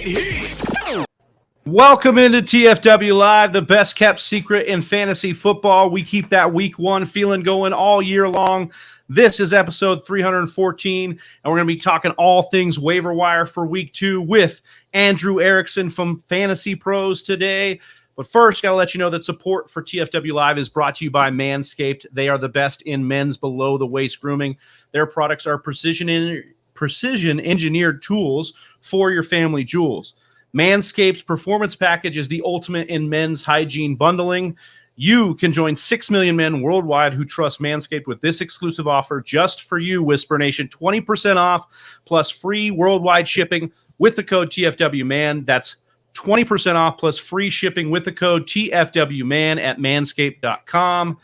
here. Welcome into TFW Live, the best kept secret in fantasy football. We keep that week one feeling going all year long. This is episode 314, and we're going to be talking all things waiver wire for week two with Andrew Erickson from FantasyPros today. But first, got to let you know that support for TFW Live is brought to you by Manscaped. They are the best in men's below-the-waist grooming. Their products are precision-engineered tools for your family jewels. Manscaped's Performance Package is the ultimate in men's hygiene bundling. You can join 6 million men worldwide who trust Manscaped with this exclusive offer just for you, Whisper Nation. 20% off plus free worldwide shipping with the code TFWMAN. That's 20% off plus free shipping with the code TFWMAN at manscaped.com.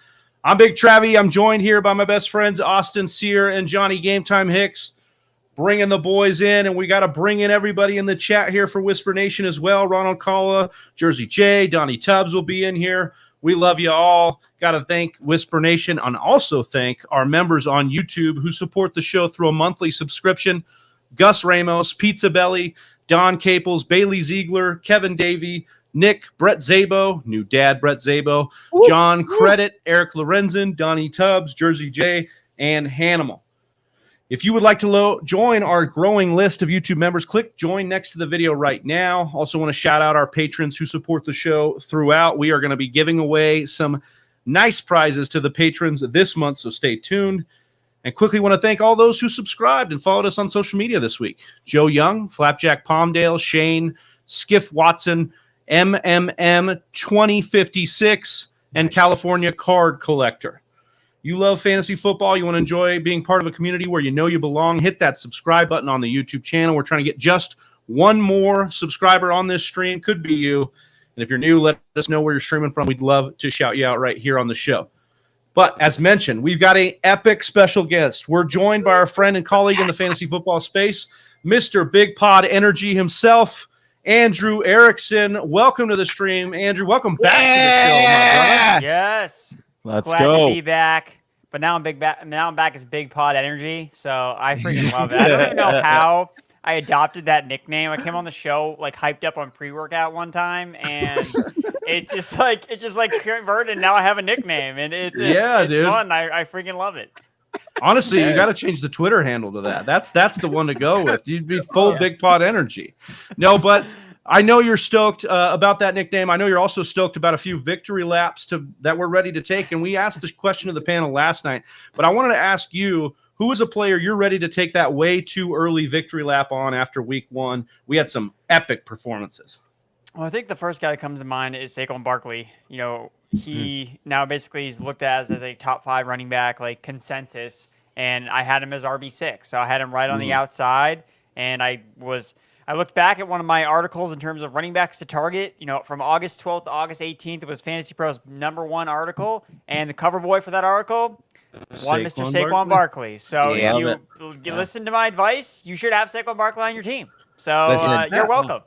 I'm Big Travie. I'm joined here by my best friends, Austin Sear and Johnny Game Time Hicks, bringing the boys in, and we got to bring in everybody in the chat here for Whisper Nation as well. Ronald Kalla, Jersey J, Donnie Tubbs will be in here. We love you all. Got to thank Whisper Nation and also thank our members on YouTube who support the show through a monthly subscription. Gus Ramos, Pizza Belly, Don Caples, Bailey Ziegler, Kevin Davey, Nick, Brett Zabo, new dad Brett Zabo, John Credit, Eric Lorenzen, Donnie Tubbs, Jersey J, and Hanimal. If you would like to join our growing list of YouTube members, click join next to the video right now. Also want to shout out our patrons who support the show throughout. We are going to be giving away some nice prizes to the patrons this month, so stay tuned. And quickly want to thank all those who subscribed and followed us on social media this week. Joe Young, Flapjack Palmdale, Shane, Skiff Watson, MMM2056, and California Card Collector. You love fantasy football, you want to enjoy being part of a community where you know you belong, hit that subscribe button on the YouTube channel. We're trying to get just one more subscriber on this stream. Could be you. And if you're new, let us know where you're streaming from. We'd love to shout you out right here on the show. But as mentioned, we've got an epic special guest. We're joined by our friend and colleague in the fantasy football space, Mr. Big Pod Energy himself, Andrew Erickson. Welcome to the stream, Andrew. Welcome back to the show, my brother. Yes. Let's Glad go. to be back. But now I'm back as Big Pod Energy, so I freaking love it. I don't even know how I adopted that nickname. I came on the show like hyped up on pre-workout one time, and it just converted. And now I have a nickname, and it's fun. I freaking love it. Honestly, you got to change the Twitter handle to that. That's the one to go with. You'd be full Big Pod Energy. No, but I know you're stoked about that nickname. I know you're also stoked about a few victory laps that we're ready to take. And we asked this question to the panel last night, but I wanted to ask you, who is a player you're ready to take that way too early victory lap on after week one? We had some epic performances. Well, I think the first guy that comes to mind is Saquon Barkley. You know, he now basically he's looked at as a top 5 running back, like consensus, and I had him as RB6. So I had him right on the outside, and I looked back at one of my articles in terms of running backs to target, you know, from August 12th to August 18th. It was FantasyPros' #1 article, and the cover boy for that article, Mr. Saquon Barkley. So if you listen to my advice, you should have Saquon Barkley on your team. So you're welcome.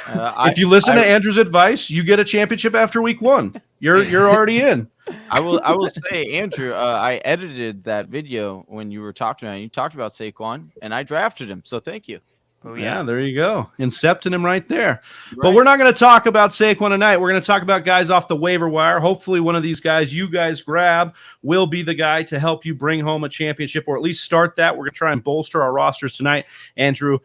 If you listen to Andrew's advice, you get a championship after week one. You're already in. I will say, Andrew, I edited that video when you were talking about it. You talked about Saquon, and I drafted him. So thank you. Oh, yeah, there you go. Incepting him right there. Right. But we're not going to talk about Saquon tonight. We're going to talk about guys off the waiver wire. Hopefully one of these guys you guys grab will be the guy to help you bring home a championship, or at least start that. We're going to try and bolster our rosters tonight. Andrew,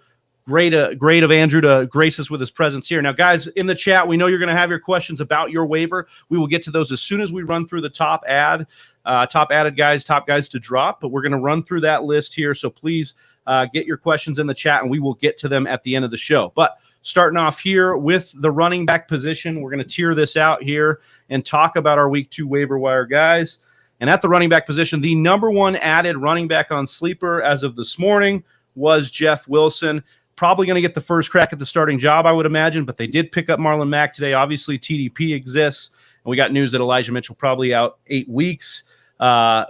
great of Andrew to grace us with his presence here. Now, guys, in the chat, we know you're going to have your questions about your waiver. We will get to those as soon as we run through the top added guys, top guys to drop. But we're going to run through that list here, so please get your questions in the chat, and we will get to them at the end of the show. But starting off here with the running back position, we're going to tier this out here and talk about our week 2 waiver wire guys. And at the running back position, the #1 added running back on Sleeper as of this morning was Jeff Wilson. Probably going to get the first crack at the starting job, I would imagine, but they did pick up Marlon Mack today. Obviously, TDP exists, and we got news that Elijah Mitchell probably out 8 weeks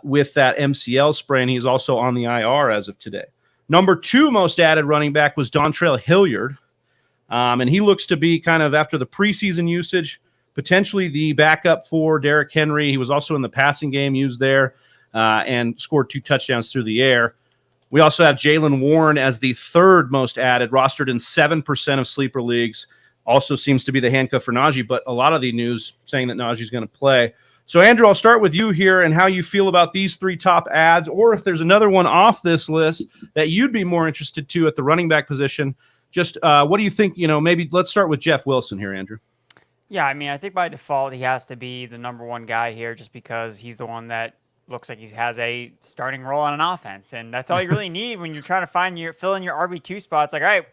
with that MCL sprain. He's also on the IR as of today. #2 most added running back was Trail Hilliard, and he looks to be kind of, after the preseason usage, potentially the backup for Derrick Henry. He was also in the passing game used there and scored 2 touchdowns through the air. We also have Jaylen Warren as the third most added, rostered in 7% of sleeper leagues. Also seems to be the handcuff for Najee, but a lot of the news saying that Najee's going to play. So, Andrew, I'll start with you here and how you feel about these three top ads, or if there's another one off this list that you'd be more interested to at the running back position. Just what do you think? Maybe let's start with Jeff Wilson here, Andrew. Yeah, I mean, I think by default he has to be the number one guy here just because he's the one that looks like he has a starting role on an offense. And that's all you really need when you're trying to fill in your RB2 spots. Like, all right,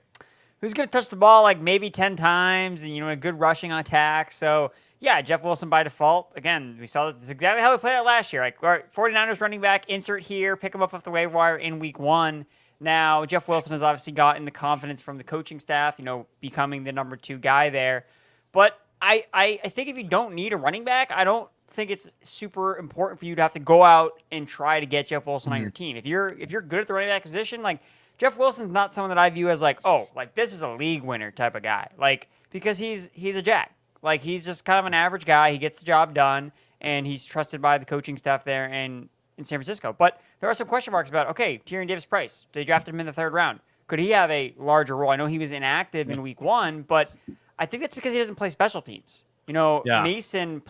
who's going to touch the ball like maybe 10 times and, a good rushing attack. So, yeah, Jeff Wilson by default. Again, we saw this is exactly how we played it last year. Like, all right, 49ers running back, insert here, pick him up off the waiver wire in week 1. Now, Jeff Wilson has obviously gotten the confidence from the coaching staff, becoming the number 2 guy there. But I think if you don't need a running back, I don't think it's super important for you to have to go out and try to get Jeff Wilson on your team. If you're good at the running back position, like Jeff Wilson's not someone that I view as like, oh, like this is a league winner type of guy. Like, because he's a jack. Like, he's just kind of an average guy. He gets the job done, and he's trusted by the coaching staff there in San Francisco. But there are some question marks about, okay, Tyrion Davis-Price. They drafted him in the 3rd round. Could he have a larger role? I know he was inactive in week 1, but I think that's because he doesn't play special teams. Mason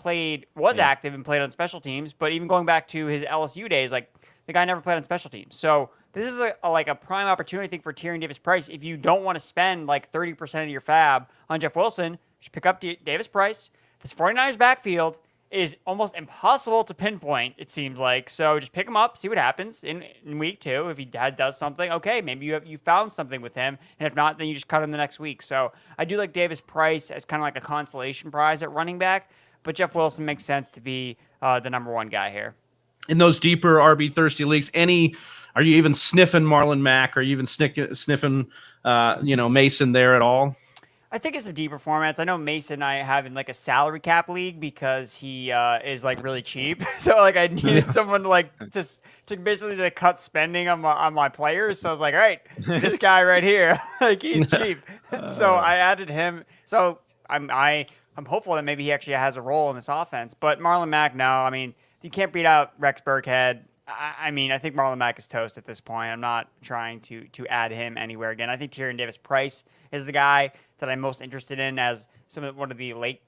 was active and played on special teams, but even going back to his LSU days, like the guy never played on special teams. So this is a prime opportunity, I think, for Tyrion Davis-Price. If you don't want to spend like 30% of your fab on Jeff Wilson, you should pick up Davis-Price. This 49ers backfield is almost impossible to pinpoint, it seems like. So just pick him up, see what happens in week 2. If he does something, okay, maybe you found something with him. And if not, then you just cut him the next week. So I do like Davis-Price as kind of like a consolation prize at running back. But Jeff Wilson makes sense to be the number 1 guy here. In those deeper RB thirsty leagues, are you even sniffing Marlon Mack? Are you even sniffing Mason there at all? I think it's some deeper formats. I know Mason I have in like a salary cap league because he is like really cheap. So like I needed someone to basically cut spending on my players. So I was like, all right, this guy right here, like he's cheap. So I added him. So I'm hopeful that maybe he actually has a role in this offense. But Marlon Mack, no. I mean, you can't beat out Rex Burkhead. I think Marlon Mack is toast at this point. I'm not trying to add him anywhere again. I think Tyrion Davis-Price is the guy that I'm most interested in as one of the late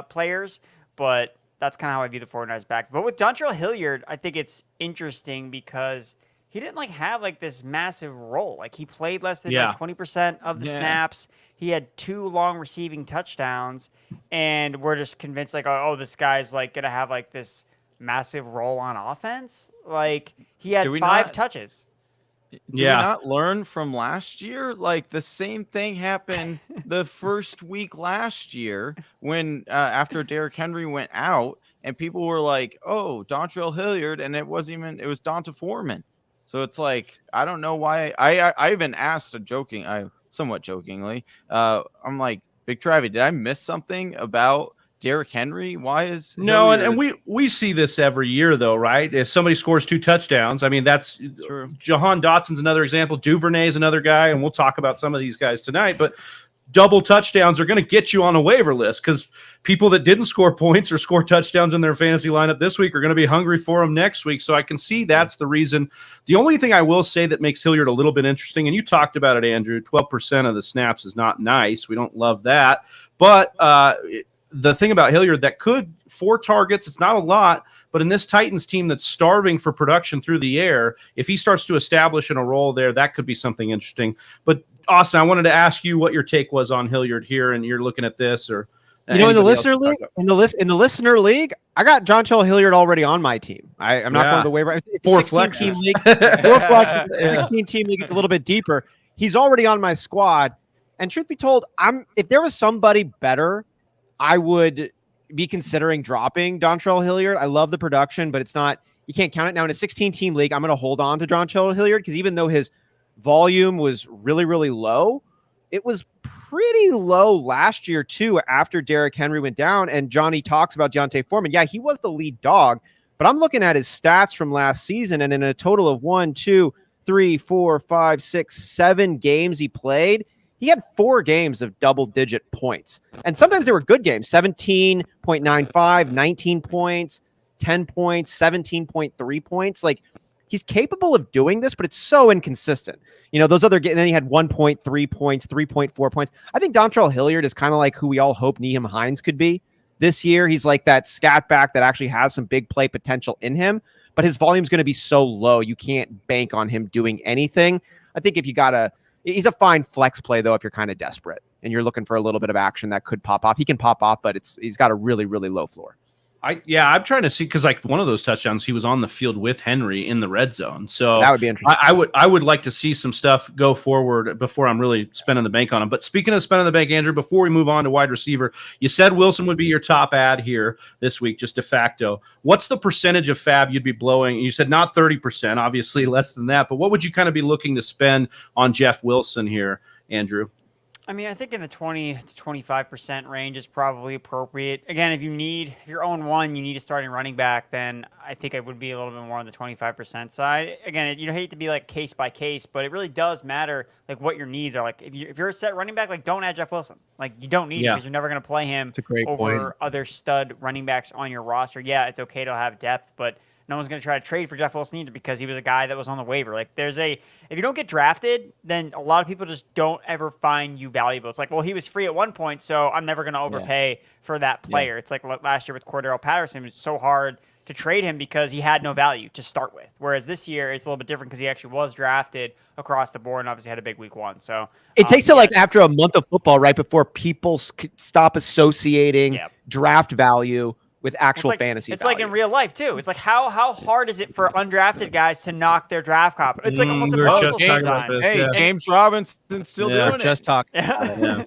players, but that's kind of how I view the 49ers back. But with Trail Hilliard, I think it's interesting because he didn't have this massive role. Like, he played less than 20% of the snaps. He had 2 long receiving touchdowns, and we're just convinced this guy's going to have this massive role on offense. Like, he had 5 touches. Do we not learn from last year? Like, the same thing happened the first week last year when after Derrick Henry went out and people were like, oh, Trail Hilliard, and it was Donta Foreman. So it's like, I don't know why. I even asked somewhat jokingly, I'm like, Big Travi, did I miss something about Derrick Henry? Why is Hilliard... No, and we see this every year though, right? If somebody scores 2 touchdowns, I mean, that's true. Jahan Dotson's another example. Duvernay is another guy, and we'll talk about some of these guys tonight. But double touchdowns are going to get you on a waiver list because people that didn't score points or score touchdowns in their fantasy lineup this week are going to be hungry for them next week. So I can see that's the reason. The only thing I will say that makes Hilliard a little bit interesting, and you talked about it, Andrew, 12% of the snaps is not nice. We don't love that. But the thing about Hilliard that could 4 targets, it's not a lot, but in this Titans team that's starving for production through the air, if he starts to establish in a role there, that could be something interesting. But Austin, I wanted to ask you what your take was on Hilliard here, and you're looking at this, or in the listener league, in the listener league, I got Trail Hilliard already on my team. I'm not going to the waiver. It's 4 a 16-team league. 16-team league. It's a little bit deeper. He's already on my squad, and truth be told, if there was somebody better, I would be considering dropping Trail Hilliard. I love the production, but it's not, you can't count it. Now in a 16-team league, I'm going to hold on to Trail Hilliard because even though his volume was really, really low, it was pretty low last year too after Derrick Henry went down. And Johnny talks about Deontay Foreman. Yeah, he was the lead dog, but I'm looking at his stats from last season, and in a total of 1, 2, 3, 4, 5, 6, 7 games he played, he had 4 games of double-digit points. And sometimes they were good games, 17.95, 19 points, 10 points, 17.3 points. Like, he's capable of doing this, but it's so inconsistent. Those other and then he had 1.3 points, 3.4 points. I think Trail Hilliard is kind of like who we all hope Nyheim Hines could be this year. He's like that scat back that actually has some big play potential in him, but his volume is going to be so low you can't bank on him doing anything. I think if you he's a fine flex play though if you're kind of desperate and you're looking for a little bit of action that could pop off. He can pop off, but he's got a really, really low floor. I'm trying to see, because like one of those touchdowns, he was on the field with Henry in the red zone. So that would be interesting. I would like to see some stuff go forward before I'm really spending the bank on him. But speaking of spending the bank, Andrew, before we move on to wide receiver, you said Wilson would be your top ad here this week, just de facto. What's the percentage of fab you'd be blowing? You said not 30%, obviously less than that. But what would you kind of be looking to spend on Jeff Wilson here, Andrew? I mean, I think in the 20 to 25% range is probably appropriate. Again, if you're 0-1, you need a starting running back, then I think it would be a little bit more on the 25% side. Again, you hate to be like case by case, but it really does matter like what your needs are. Like if you're a set running back, like don't add Jeff Wilson. Like you don't need him because you're never going to play him over other stud running backs on your roster. Yeah, it's okay to have depth, but no one's going to try to trade for Jeff Wilson either because he was a guy that was on the waiver. Like if you don't get drafted, then a lot of people just don't ever find you valuable. It's like, well, he was free at one point, so I'm never going to overpay for that player. It's like last year with Cordero Patterson. It was so hard to trade him because he had no value to start with. Whereas this year, it's a little bit different because he actually was drafted across the board and obviously had a big week one. So it takes it like after a month of football, right before people stop associating draft value with actual fantasy It's value. like in real life, too. It's like how hard is it for undrafted guys to knock their draft cop? It's like almost impossible sometimes. Hey, James Robinson's still doing it. Just talk. Exactly.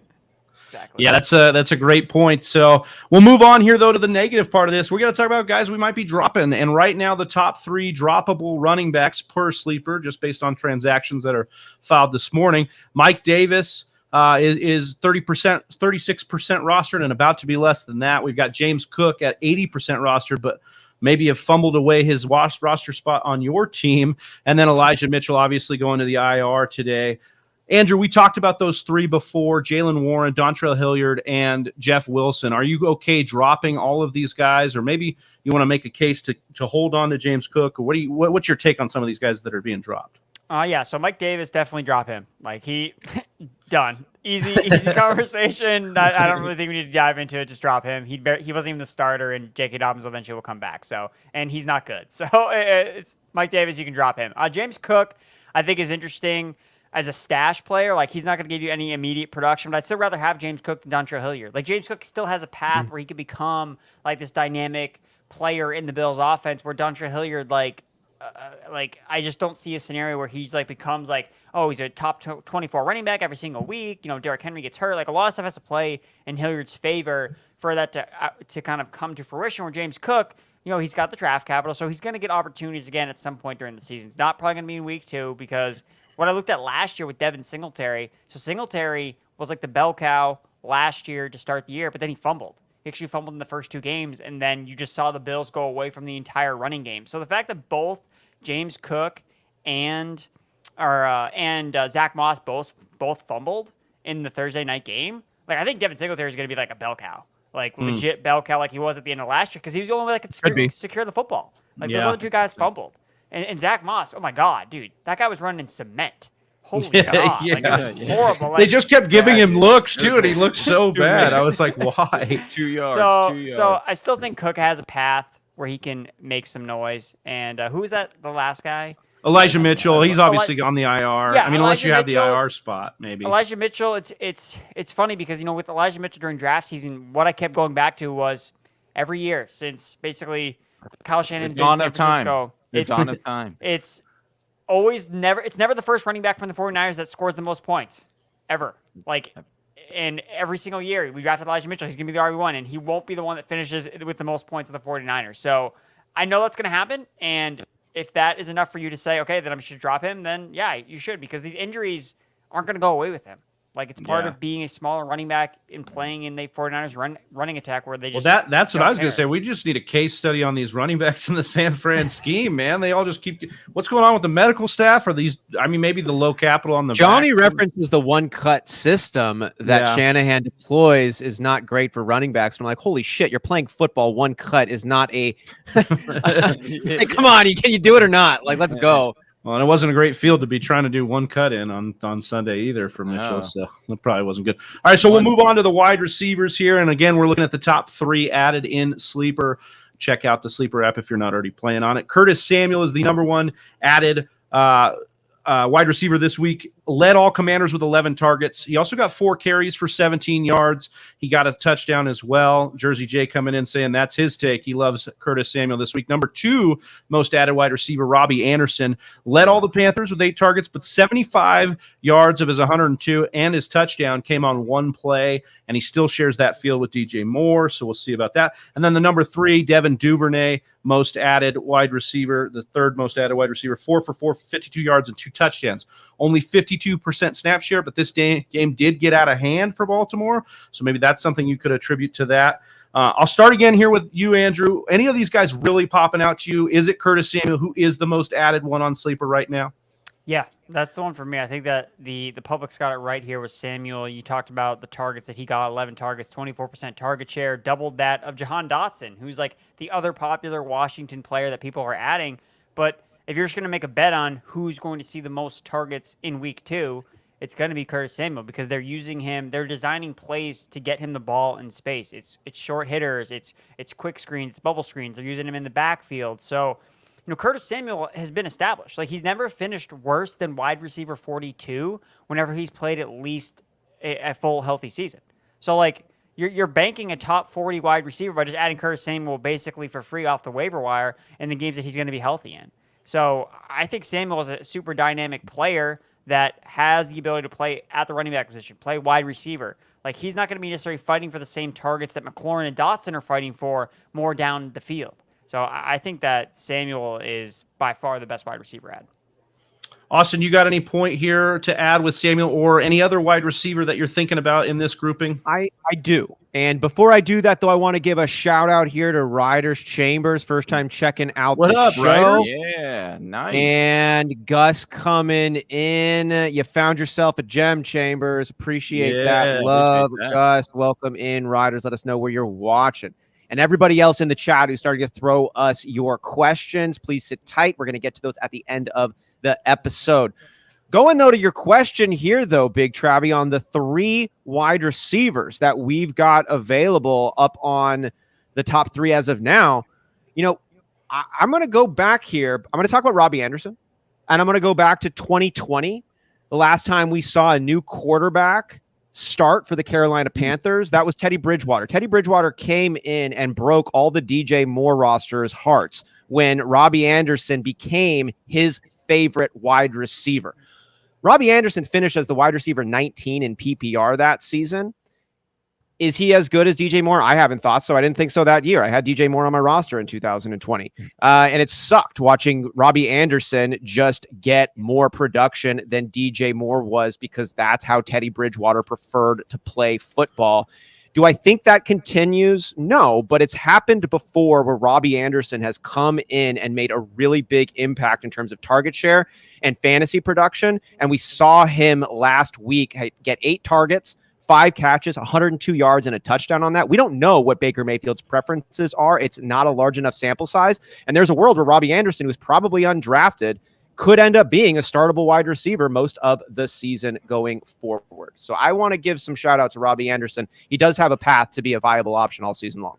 Yeah, that's a great point. So we'll move on here, though, to the negative part of this. We're going to talk about guys we might be dropping. And right now, the top 3 droppable running backs per sleeper, just based on transactions that are filed this morning. Mike Davis is 30%, 36% rostered and about to be less than that. We've got James Cook at 80% rostered, but maybe have fumbled away his roster spot on your team. And then Elijah Mitchell obviously going to the IR today. Andrew, we talked about those 3 before: Jaylen Warren, Trail Hilliard, and Jeff Wilson. Are you okay dropping all of these guys, or maybe you want to make a case to hold on to James Cook? Or what's your take on some of these guys that are being dropped? So Mike Davis, definitely drop him. Like he done. Easy conversation. I don't really think we need to dive into it. Just drop him. He wasn't even the starter, and J.K. Dobbins eventually will come back. So, and he's not good. So it's Mike Davis. You can drop him. James Cook, I think, is interesting as a stash player. Like he's not going to give you any immediate production, but I'd still rather have James Cook than Trail Hilliard. Like James Cook still has a path where he could become like this dynamic player in the Bills' offense, where Trail Hilliard I just don't see a scenario where he's becomes he's a top 24 running back every single week. Derrick Henry gets hurt. Like a lot of stuff has to play in Hilliard's favor for that to kind of come to fruition. Where James Cook, he's got the draft capital, so he's going to get opportunities again at some point during the season. It's not probably going to be in week 2 because what I looked at last year with Devin Singletary. So Singletary was like the bell cow last year to start the year, but then he fumbled. He actually fumbled in the first 2 games, and then you just saw the Bills go away from the entire running game. So the fact that both James Cook and Zach Moss both fumbled in the Thursday night game, I think Devin Singletary is going to be like a bell cow, legit bell cow, like he was at the end of last year, because he was the only one that could secure the football. Those other 2 guys fumbled, and Zach Moss, oh my god, dude, that guy was running in cement. Holy god, it was horrible. They just kept giving him looks too, and he looked so bad. I was like, why? 2 yards. So I still think Cook has a path where he can make some noise. And who is that? The last guy? Elijah Mitchell. He's obviously on the IR. Yeah, I mean, unless you have the IR spot, maybe. Elijah Mitchell. It's funny because with Elijah Mitchell during draft season, what I kept going back to was every year since basically Kyle Shanahan's been in San Francisco. It's dawn of time. It's never the first running back from the 49ers that scores the most points ever. And every single year we drafted Elijah Mitchell, he's going to be the RB1, and he won't be the one that finishes with the most points of the 49ers. So I know that's going to happen, and if that is enough for you to say, okay, then I should drop him, then yeah, you should, because these injuries aren't going to go away with him. Like, it's part Yeah. of being a smaller running back and playing in the 49ers running attack where they just that's what I was going care. to say. We just need a case study on these running backs in the San Fran scheme, man. They all just keep – what's going on with the medical staff? Or these – I mean, maybe the low capital on the Johnny back. references the one-cut system that Shanahan deploys is not great for running backs. And I'm like, holy shit, you're playing football. One cut is not a – hey, come on, can you do it or not? Like, let's go. Well, and it wasn't a great field to be trying to do one cut in on Sunday either for Mitchell, so that probably wasn't good. All right, so we'll move on to the wide receivers here, and again, we're looking at the top 3 added in Sleeper. Check out the Sleeper app if you're not already playing on it. Curtis Samuel is the number 1 added wide receiver this week. Led all Commanders with 11 targets. He also got 4 carries for 17 yards. He got a touchdown as well. Jersey J coming in saying that's his take. He loves Curtis Samuel this week. Number 2 most added wide receiver, Robbie Anderson, led all the Panthers with 8 targets, but 75 yards of his 102 and his touchdown came on 1 play, and he still shares that field with DJ Moore, so we'll see about that. And then the number 3, Devin Duvernay, most added wide receiver, the 3rd most added wide receiver, 4 for 4, 52 yards and 2 touchdowns. Only 52% snap share, but this game did get out of hand for Baltimore, so maybe that's something you could attribute to that. I'll start again here with you, Andrew. Any of these guys really popping out to you? Is it Curtis Samuel, who is the most added one on Sleeper right now? Yeah, that's the one for me. I think that the public's got it right here with Samuel. You talked about the targets that he got, 11 targets, 24% target share, doubled that of Jahan Dotson, who's like the other popular Washington player that people are adding. But if you're just going to make a bet on who's going to see the most targets in week 2, it's going to be Curtis Samuel because they're using him. They're designing plays to get him the ball in space. It's short hitters. It's quick screens, it's bubble screens. They're using him in the backfield. So, Curtis Samuel has been established. Like, he's never finished worse than wide receiver 42 whenever he's played at least a full healthy season. So, like, you're banking a top 40 wide receiver by just adding Curtis Samuel basically for free off the waiver wire in the games that he's going to be healthy in. So I think Samuel is a super dynamic player that has the ability to play at the running back position, play wide receiver. Like, he's not going to be necessarily fighting for the same targets that McLaurin and Dotson are fighting for more down the field. So I think that Samuel is by far the best wide receiver add. Austin, you got any point here to add with Samuel or any other wide receiver that you're thinking about in this grouping? I do. And before I do that, though, I want to give a shout out here to Riders Chambers. First time checking out the show. Riders? Yeah, nice. And Gus coming in. You found yourself a gem, Chambers. Appreciate that. Love, appreciate that. Gus. Welcome in, Riders. Let us know where you're watching. And everybody else in the chat who's starting to throw us your questions, please sit tight. We're going to get to those at the end of the episode. Going, though, to your question here, though, Big Travie, on the 3 wide receivers that we've got available up on the top 3 as of now, I'm going to go back here. I'm going to talk about Robbie Anderson, and I'm going to go back to 2020, the last time we saw a new quarterback start for the Carolina Panthers. That was Teddy Bridgewater. Teddy Bridgewater came in and broke all the DJ Moore roster's hearts when Robbie Anderson became his favorite wide receiver. Robbie Anderson finished as the wide receiver 19 in PPR that season. Is he as good as DJ Moore? I haven't thought so. I didn't think so that year. I had DJ Moore on my roster in 2020. And it sucked watching Robbie Anderson just get more production than DJ Moore was, because that's how Teddy Bridgewater preferred to play football. Do I think that continues? No, but it's happened before where Robbie Anderson has come in and made a really big impact in terms of target share and fantasy production. And we saw him last week get 8 targets, 5 catches, 102 yards, and a touchdown on that. We don't know what Baker Mayfield's preferences are. It's not a large enough sample size. And there's a world where Robbie Anderson, who's probably undrafted, could end up being a startable wide receiver most of the season going forward. So I want to give some shout out to Robbie Anderson. He does have a path to be a viable option all season long.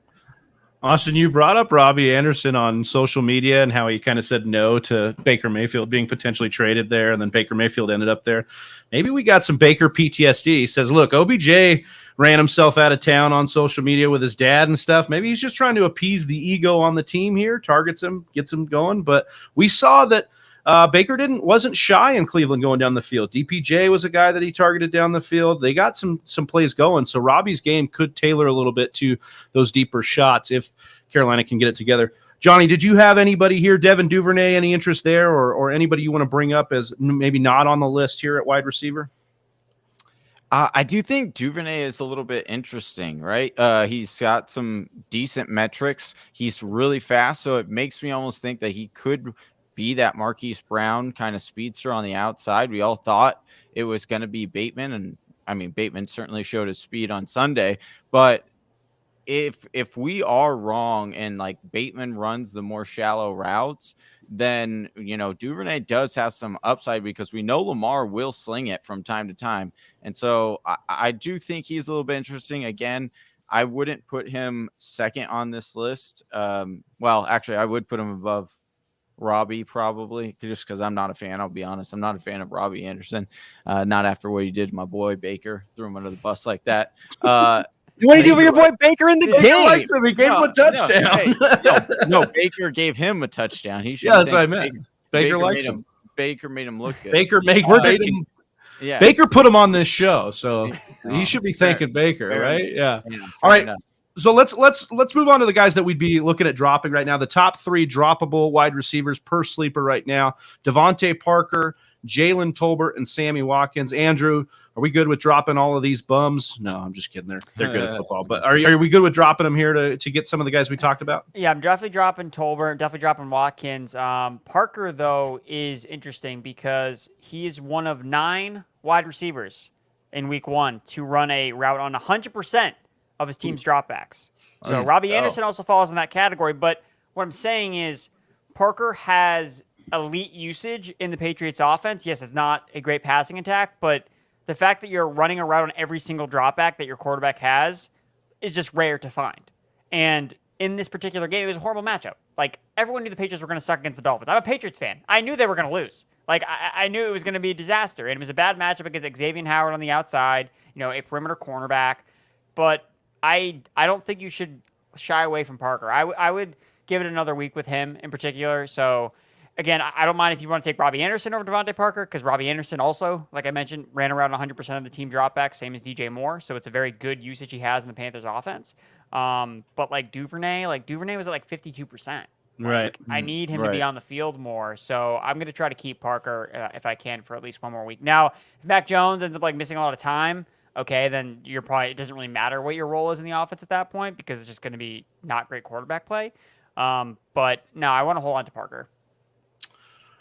Austin, you brought up Robbie Anderson on social media and how he kind of said no to Baker Mayfield being potentially traded there, and then Baker Mayfield ended up there. Maybe we got some Baker PTSD. He says, look, OBJ ran himself out of town on social media with his dad and stuff. Maybe he's just trying to appease the ego on the team here, targets him, gets him going. But we saw that Baker wasn't shy in Cleveland going down the field. DPJ was a guy that he targeted down the field. They got some plays going. So Robbie's game could tailor a little bit to those deeper shots if Carolina can get it together. Johnny, did you have anybody here, Devin Duvernay, any interest there, or anybody you want to bring up as maybe not on the list here at wide receiver? I do think Duvernay is a little bit interesting, right? He's got some decent metrics. He's really fast, so it makes me almost think that he could be that Marquise Brown kind of speedster on the outside. We all thought it was going to be Bateman, and I mean Bateman certainly showed his speed on Sunday, but if we are wrong and like Bateman runs the more shallow routes, then Duvernay does have some upside because we know Lamar will sling it from time to time. And so I do think he's a little bit interesting. Again, I wouldn't put him second on this list. Well, actually, I would put him above Robbie probably, just because I'm not a fan. I'll be honest. I'm not a fan of Robbie Anderson. Not after what he did to my boy Baker, threw him under the bus like that. What do you do with your boy Baker in the Baker game? likes him. He gave him a touchdown. No, Baker gave him a touchdown. He should. Yeah, that's what I meant. Baker likes him. Baker made him look good. Baker Yeah. Baker put him on this show, so he should be thanking Baker, fair right? enough. Yeah. Yeah, All right. enough. So let's move on to the guys that we'd be looking at dropping right now. The top 3 droppable wide receivers per sleeper right now: Devontae Parker, Jalen Tolbert, and Sammy Watkins. Andrew, are we good with dropping all of these bums? No, I'm just kidding. They're good at football, but are we good with dropping them here to get some of the guys we talked about? Yeah, I'm definitely dropping Tolbert, definitely dropping Watkins. Parker, though, is interesting because he is one of 9 wide receivers in week 1 to run a route on 100% of his team's dropbacks. So Robbie Anderson also falls in that category. But what I'm saying is Parker has elite usage in the Patriots offense. Yes, it's not a great passing attack, but the fact that you're running a route on every single dropback that your quarterback has is just rare to find. And in this particular game, it was a horrible matchup. Like, everyone knew the Patriots were going to suck against the Dolphins. I'm a Patriots fan. I knew they were going to lose. Like, I knew it was going to be a disaster. And it was a bad matchup against Xavier Howard on the outside, a perimeter cornerback. But I don't think you should shy away from Parker. I would give it another week with him in particular. So, again, I don't mind if you want to take Robbie Anderson over Devontae Parker, because Robbie Anderson also, like I mentioned, ran around 100% of the team dropbacks, same as DJ Moore. So it's a very good usage he has in the Panthers offense. But like Duvernay was at like 52%. Right. I need him to be on the field more. So I'm going to try to keep Parker if I can for at least one more week. Now, if Mac Jones ends up like missing a lot of time, okay, then it doesn't really matter what your role is in the offense at that point, because it's just going to be not great quarterback play. But no, I want to hold on to Parker.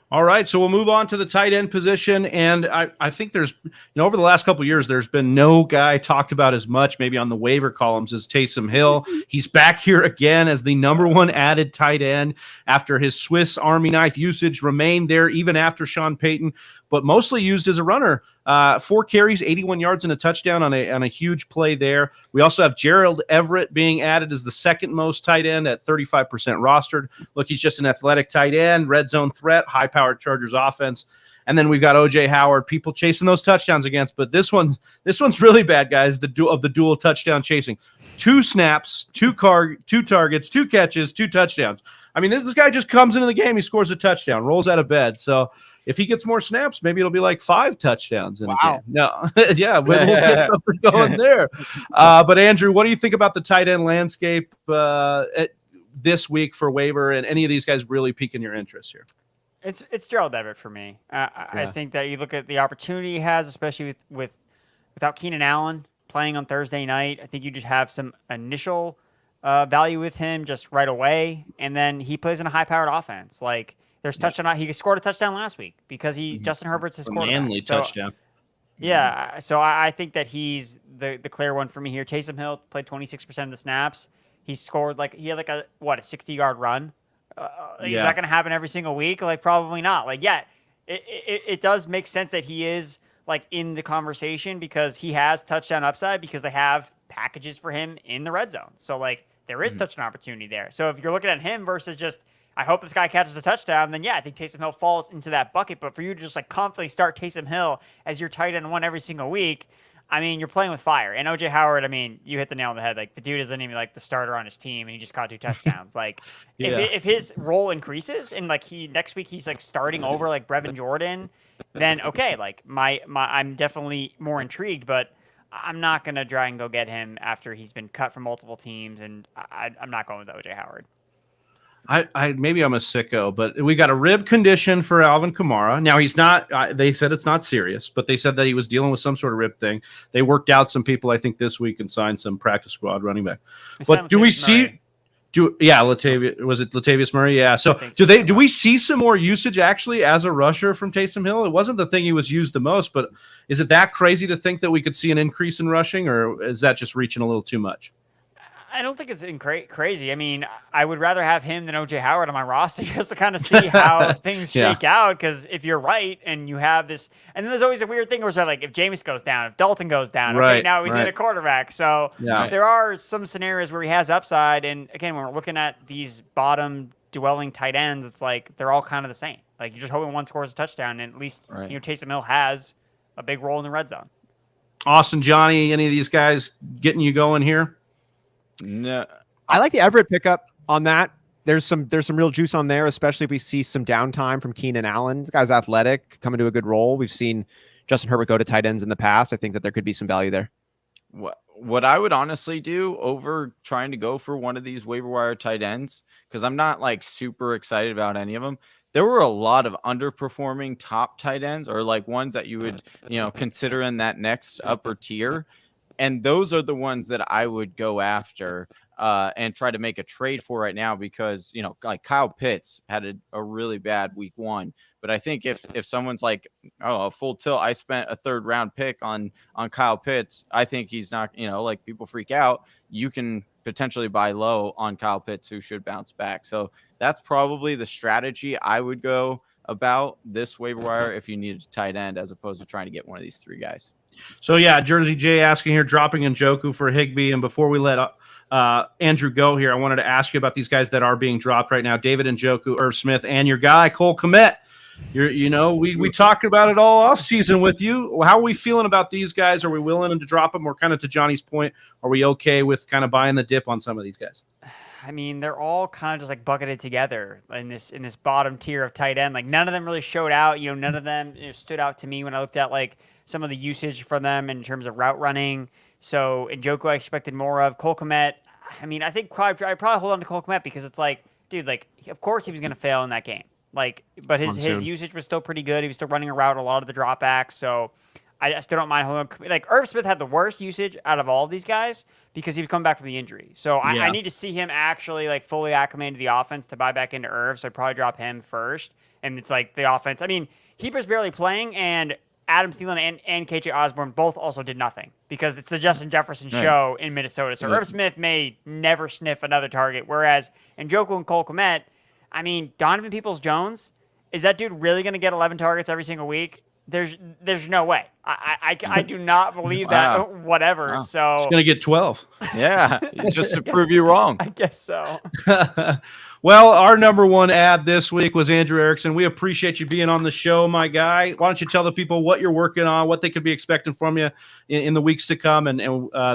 All right, so we'll move on to the tight end position, and I think there's, over the last couple of years, there's been no guy talked about as much, maybe on the waiver columns, as Taysom Hill. He's back here again as the number 1 added tight end after his Swiss Army knife usage remained there even after Sean Payton, but mostly used as a runner. 4 carries, 81 yards, and a touchdown on a huge play there. We also have Gerald Everett being added as the second most tight end at 35% rostered. Look, he's just an athletic tight end, red zone threat, high-powered Chargers offense. And then we've got O.J. Howard, people chasing those touchdowns against. But this one's really bad, guys, the dual touchdown chasing. 2 snaps, 2 targets, 2 catches, 2 touchdowns. I mean, this guy just comes into the game, he scores a touchdown, rolls out of bed. So if he gets more snaps, maybe it'll be like 5 touchdowns in a game. No, yeah, we'll get something going there. But Andrew, what do you think about the tight end landscape this week for waiver, and any of these guys really piquing your interest here? It's Gerald Everett for me. I think that you look at the opportunity he has, especially without Keenan Allen playing on Thursday night. I think you just have some initial value with him just right away, and then he plays in a high-powered offense. Like, there's touchdown. He scored a touchdown last week because Justin Herbert's his quarterback. Manly touchdown. Yeah, so I think that he's the clear one for me here. Taysom Hill played 26% of the snaps. He scored he had a 60-yard run. Is that going to happen every single week? Like, probably not. Like, yeah, it does make sense that he is in the conversation because he has touchdown upside because they have packages for him in the red zone. So there is touchdown opportunity there. So if you're looking at him versus just, I hope this guy catches a touchdown, then yeah, I think Taysom Hill falls into that bucket. But for you to just confidently start Taysom Hill as your tight end 1 every single week, I mean, you're playing with fire. And O.J. Howard, I mean, you hit the nail on the head. The dude isn't even the starter on his team, and he just caught 2 touchdowns. If his role increases and next week he's starting over Brevin Jordan, then okay, I'm definitely more intrigued. But I'm not gonna try and go get him after he's been cut from multiple teams, and I'm not going with O.J. Howard. I maybe I'm a sicko, but we got a rib condition for Alvin Kamara. Now he's not. They said it's not serious, but they said that he was dealing with some sort of rib thing. They worked out some people, I think, this week and signed some practice squad running back. But do we see? Latavius Murray? Yeah. So do we see some more usage actually as a rusher from Taysom Hill? It wasn't the thing he was used the most, but is it that crazy to think that we could see an increase in rushing, or is that just reaching a little too much? I don't think it's crazy. I mean, I would rather have him than OJ Howard on my roster just to kind of see how things shake out. Because if you're right and you have this, and then there's always a weird thing where it's like if Jameis goes down, if Dalton goes down, okay, now he's in a quarterback. So there are some scenarios where he has upside. And again, when we're looking at these bottom dwelling tight ends, it's like they're all kind of the same. Like you're just hoping one scores a touchdown, and at least Taysom Hill has a big role in the red zone. Austin, Johnny, any of these guys getting you going here? No, I like the Everett pickup on that. There's some real juice on there, especially if we see some downtime from Keenan Allen. This guy's athletic, coming to a good role. We've seen Justin Herbert go to tight ends in the past. I think that there could be some value there. What I would honestly do over trying to go for one of these waiver wire tight ends, because I'm not like super excited about any of them. There were a lot of underperforming top tight ends, or like ones that you would consider in that next upper tier. And those are the ones that I would go after and try to make a trade for right now because, like Kyle Pitts had a really bad week 1. But I think if someone's like, a full tilt, I spent a 3rd round pick on Kyle Pitts, I think he's not, like people freak out. You can potentially buy low on Kyle Pitts, who should bounce back. So that's probably the strategy I would go about this waiver wire if you needed a tight end as opposed to trying to get one of these 3 guys. So, Jersey J asking here, dropping Njoku for Higbee. And before we let Andrew go here, I wanted to ask you about these guys that are being dropped right now, David Njoku, Irv Smith, and your guy, Cole Kmet. We talked about it all offseason with you. How are we feeling about these guys? Are we willing to drop them? Or kind of to Johnny's point, are we okay with kind of buying the dip on some of these guys? I mean, they're all kind of just like bucketed together in this bottom tier of tight end. Like none of them really showed out. None of them stood out to me when I looked at like some of the usage for them in terms of route running. So Njoku I expected more of. Cole Kmet, I mean, I think I'd probably hold on to Cole Kmet because it's like, dude, like of course he was going to fail in that game. Like, but his usage was still pretty good. He was still running around a lot of the dropbacks. So I still don't mind holding on. Like Irv Smith had the worst usage out of all of these guys because he was coming back from the injury. So I need to see him actually like fully acclimate to the offense to buy back into Irv. So I'd probably drop him first. And it's like the offense. I mean, Heber's barely playing, and Adam Thielen and KJ Osborne both also did nothing because it's the Justin Jefferson show in Minnesota. So Irv Smith may never sniff another target, whereas Njoku and Cole Kmet, I mean, Donovan Peoples-Jones, is that dude really going to get 11 targets every single week? There's no way. I do not believe that. Whatever. Wow. So He's going to get 12. Yeah, just to prove you wrong. I guess so. Well, our number one ad this week was Andrew Erickson. We appreciate you being on the show, my guy. Why don't you tell the people what you're working on, what they could be expecting from you in the weeks to come, and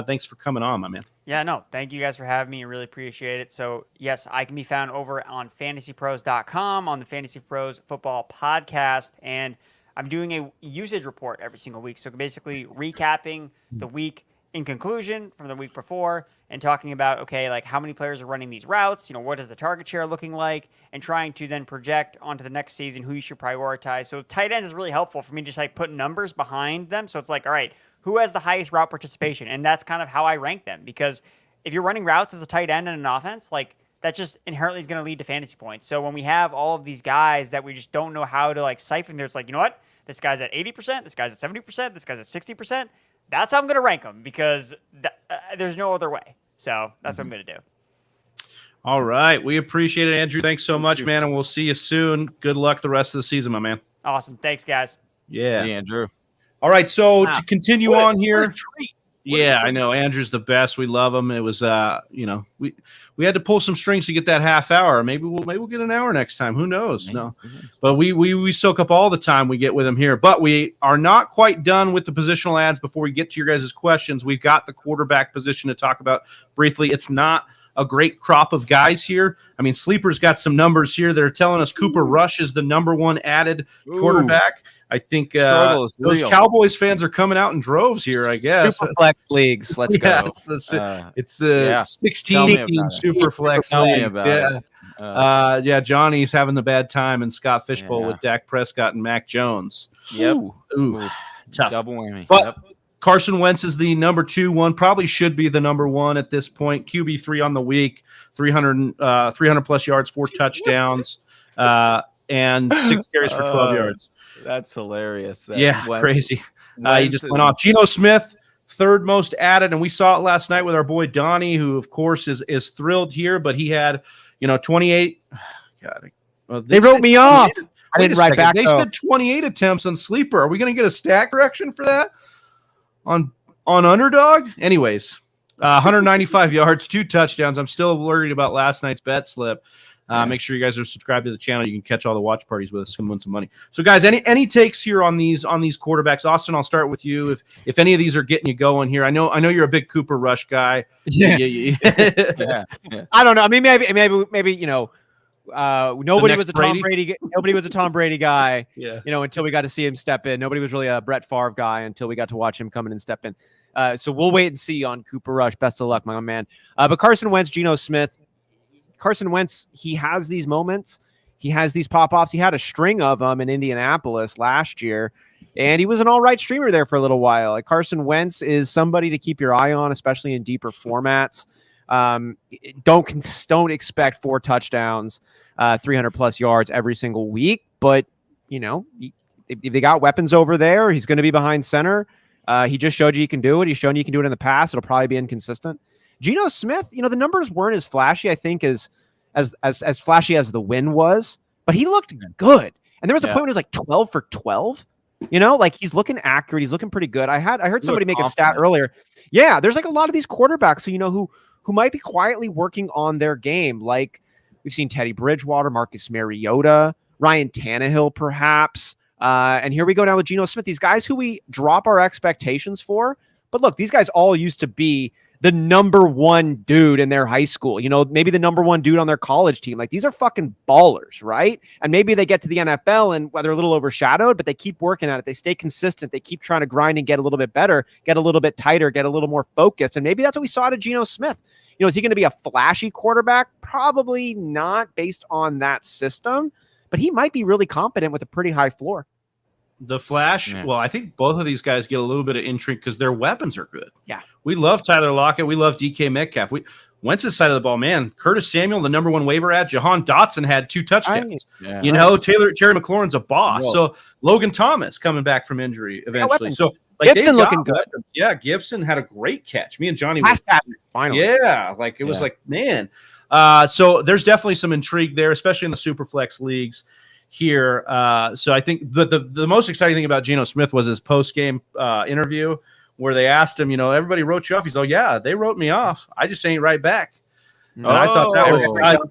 thanks for coming on, my man. Yeah, no, thank you guys for having me. I really appreciate it. So, yes, I can be found over on FantasyPros.com on the Fantasy Pros Football Podcast, and I'm doing a usage report every single week. So basically recapping the week in conclusion from the week before and talking about, okay, like how many players are running these routes, what is the target share looking like, and trying to then project onto the next season who you should prioritize. So tight end is really helpful for me to just like put numbers behind them. So it's like, all right, who has the highest route participation? And that's kind of how I rank them, because if you're running routes as a tight end in an offense, like that just inherently is going to lead to fantasy points. So when we have all of these guys that we just don't know how to like siphon there, it's like, you know what? This guy's at 80%, this guy's at 70%, this guy's at 60%. That's how I'm going to rank them because there's no other way. So that's what I'm going to do. All right. We appreciate it, Andrew. Thanks so much, man. And we'll see you soon. Good luck the rest of the season, my man. Awesome. Thanks, guys. Yeah. See you, Andrew. All right. So to continue on here. Yeah, I know. Andrew's the best. We love him. It was, we had to pull some strings to get that half hour. Maybe we'll get an hour next time. Who knows? No, but we soak up all the time we get with him here. But we are not quite done with the positional ads. Before we get to your guys' questions, we've got the quarterback position to talk about briefly. It's not a great crop of guys here. I mean, Sleeper's got some numbers here. They're telling us Cooper Rush is the number one added quarterback. I think those Cowboys fans are coming out in droves here, I guess. Super flex leagues. Let's go. It's the 16 team super flex leagues. Yeah, Johnny's having the bad time in Scott Fishbowl with Dak Prescott and Mac Jones. Yep. Ooh. Tough. Double whammy. But Carson Wentz is the number 2 one, probably should be the number 1 at this point. QB3 on the week, 300 plus yards, 4 touchdowns, and 6 carries for 12 yards. That's hilarious. Crazy. He just went off. Gino Smith, 3rd most added, and we saw it last night with our boy Donnie, who of course is thrilled here, but he had 28. God, they wrote me off. I didn't write back. They said 28 attempts on Sleeper. Are we going to get a stat correction for that on Underdog? Anyways, 195 yards, 2 touchdowns. I'm still worried about last night's bet slip. Make sure you guys are subscribed to the channel. You can catch all the watch parties with us and win some money. So, guys, any takes here on these quarterbacks? Austin, I'll start with you. If any of these are getting you going here, I know you're a big Cooper Rush guy. Yeah. I don't know. I mean, maybe nobody was a Tom Brady. Nobody was a Tom Brady guy. Until we got to see him step in. Nobody was really a Brett Favre guy until we got to watch him come in and step in. So we'll wait and see on Cooper Rush. Best of luck, my man. But Carson Wentz, Geno Smith. Carson Wentz, he has these moments. He has these pop-offs. He had a string of them in Indianapolis last year, and he was an all-right streamer there for a little while. Like Carson Wentz is somebody to keep your eye on, especially in deeper formats. Don't expect 4 touchdowns, 300-plus yards every single week, but, if they got weapons over there, he's going to be behind center. He just showed you he can do it. He's shown you can do it in the past. It'll probably be inconsistent. Geno Smith, the numbers weren't as flashy, I think, as flashy as the win was, but he looked good. And there was a point when he was like 12 for 12. Like he's looking accurate. He's looking pretty good. I heard somebody make a stat earlier. Yeah, there's like a lot of these quarterbacks who might be quietly working on their game. Like we've seen Teddy Bridgewater, Marcus Mariota, Ryan Tannehill, perhaps. And here we go now with Geno Smith. These guys who we drop our expectations for. But look, these guys all used to be the number 1 dude in their high school, maybe the number 1 dude on their college team. Like these are fucking ballers, right? And maybe they get to the NFL and they're a little overshadowed, but they keep working at it. They stay consistent. They keep trying to grind and get a little bit better, get a little bit tighter, get a little more focused. And maybe that's what we saw to Geno Smith. Is he going to be a flashy quarterback? Probably not based on that system, but he might be really competent with a pretty high floor. The flash, well, I think both of these guys get a little bit of intrigue because their weapons are good. Yeah. We love Tyler Lockett. We love DK Metcalf. Wentz's side of the ball, man. Curtis Samuel, the number 1 waiver ad. Jahan Dotson had 2 touchdowns. Terry McLaurin's a boss. Whoa. So Logan Thomas coming back from injury eventually. So Gibson looking good. Weapons. Yeah, Gibson had a great catch. Me and Johnny finally. Yeah, it was like, man. So there's definitely some intrigue there, especially in the Superflex leagues here. So I think the most exciting thing about Geno Smith was his post-game interview where they asked him, everybody wrote you off. He's like, yeah, they wrote me off. I just ain't right back. And I thought that was,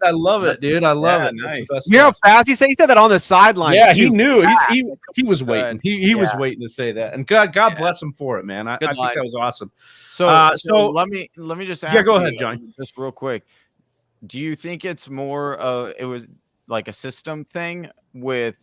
I love it, dude. I love it. Nice. You know how fast he said that on the sideline. Yeah, he knew. He was waiting. He was waiting to say that. And God bless him for it, man. I think that was awesome. So let me just ask. Yeah, go ahead, John. Just real quick. Do you think it's more it was like a system thing with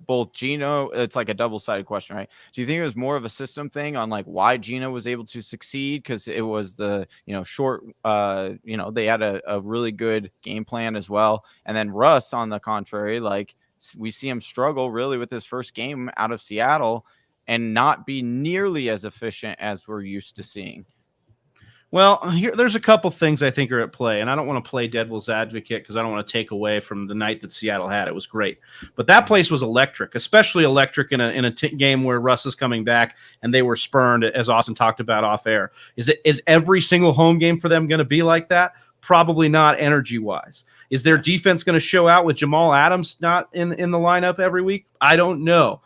both Gino? It's like a double-sided question, right? Do you think it was more of a system thing on like why Gino was able to succeed? Because it was the short they had a really good game plan as well. And then Russ, on the contrary, like we see him struggle really with his first game out of Seattle and not be nearly as efficient as we're used to seeing. Well, there's a couple things I think are at play, and I don't want to play devil's advocate because I don't want to take away from the night that Seattle had. It was great. But that place was electric, especially electric in a game where Russ is coming back and they were spurned, as Austin talked about off air. Is every single home game for them going to be like that? Probably not energy-wise. Is their defense going to show out with Jamal Adams not in the lineup every week? I don't know.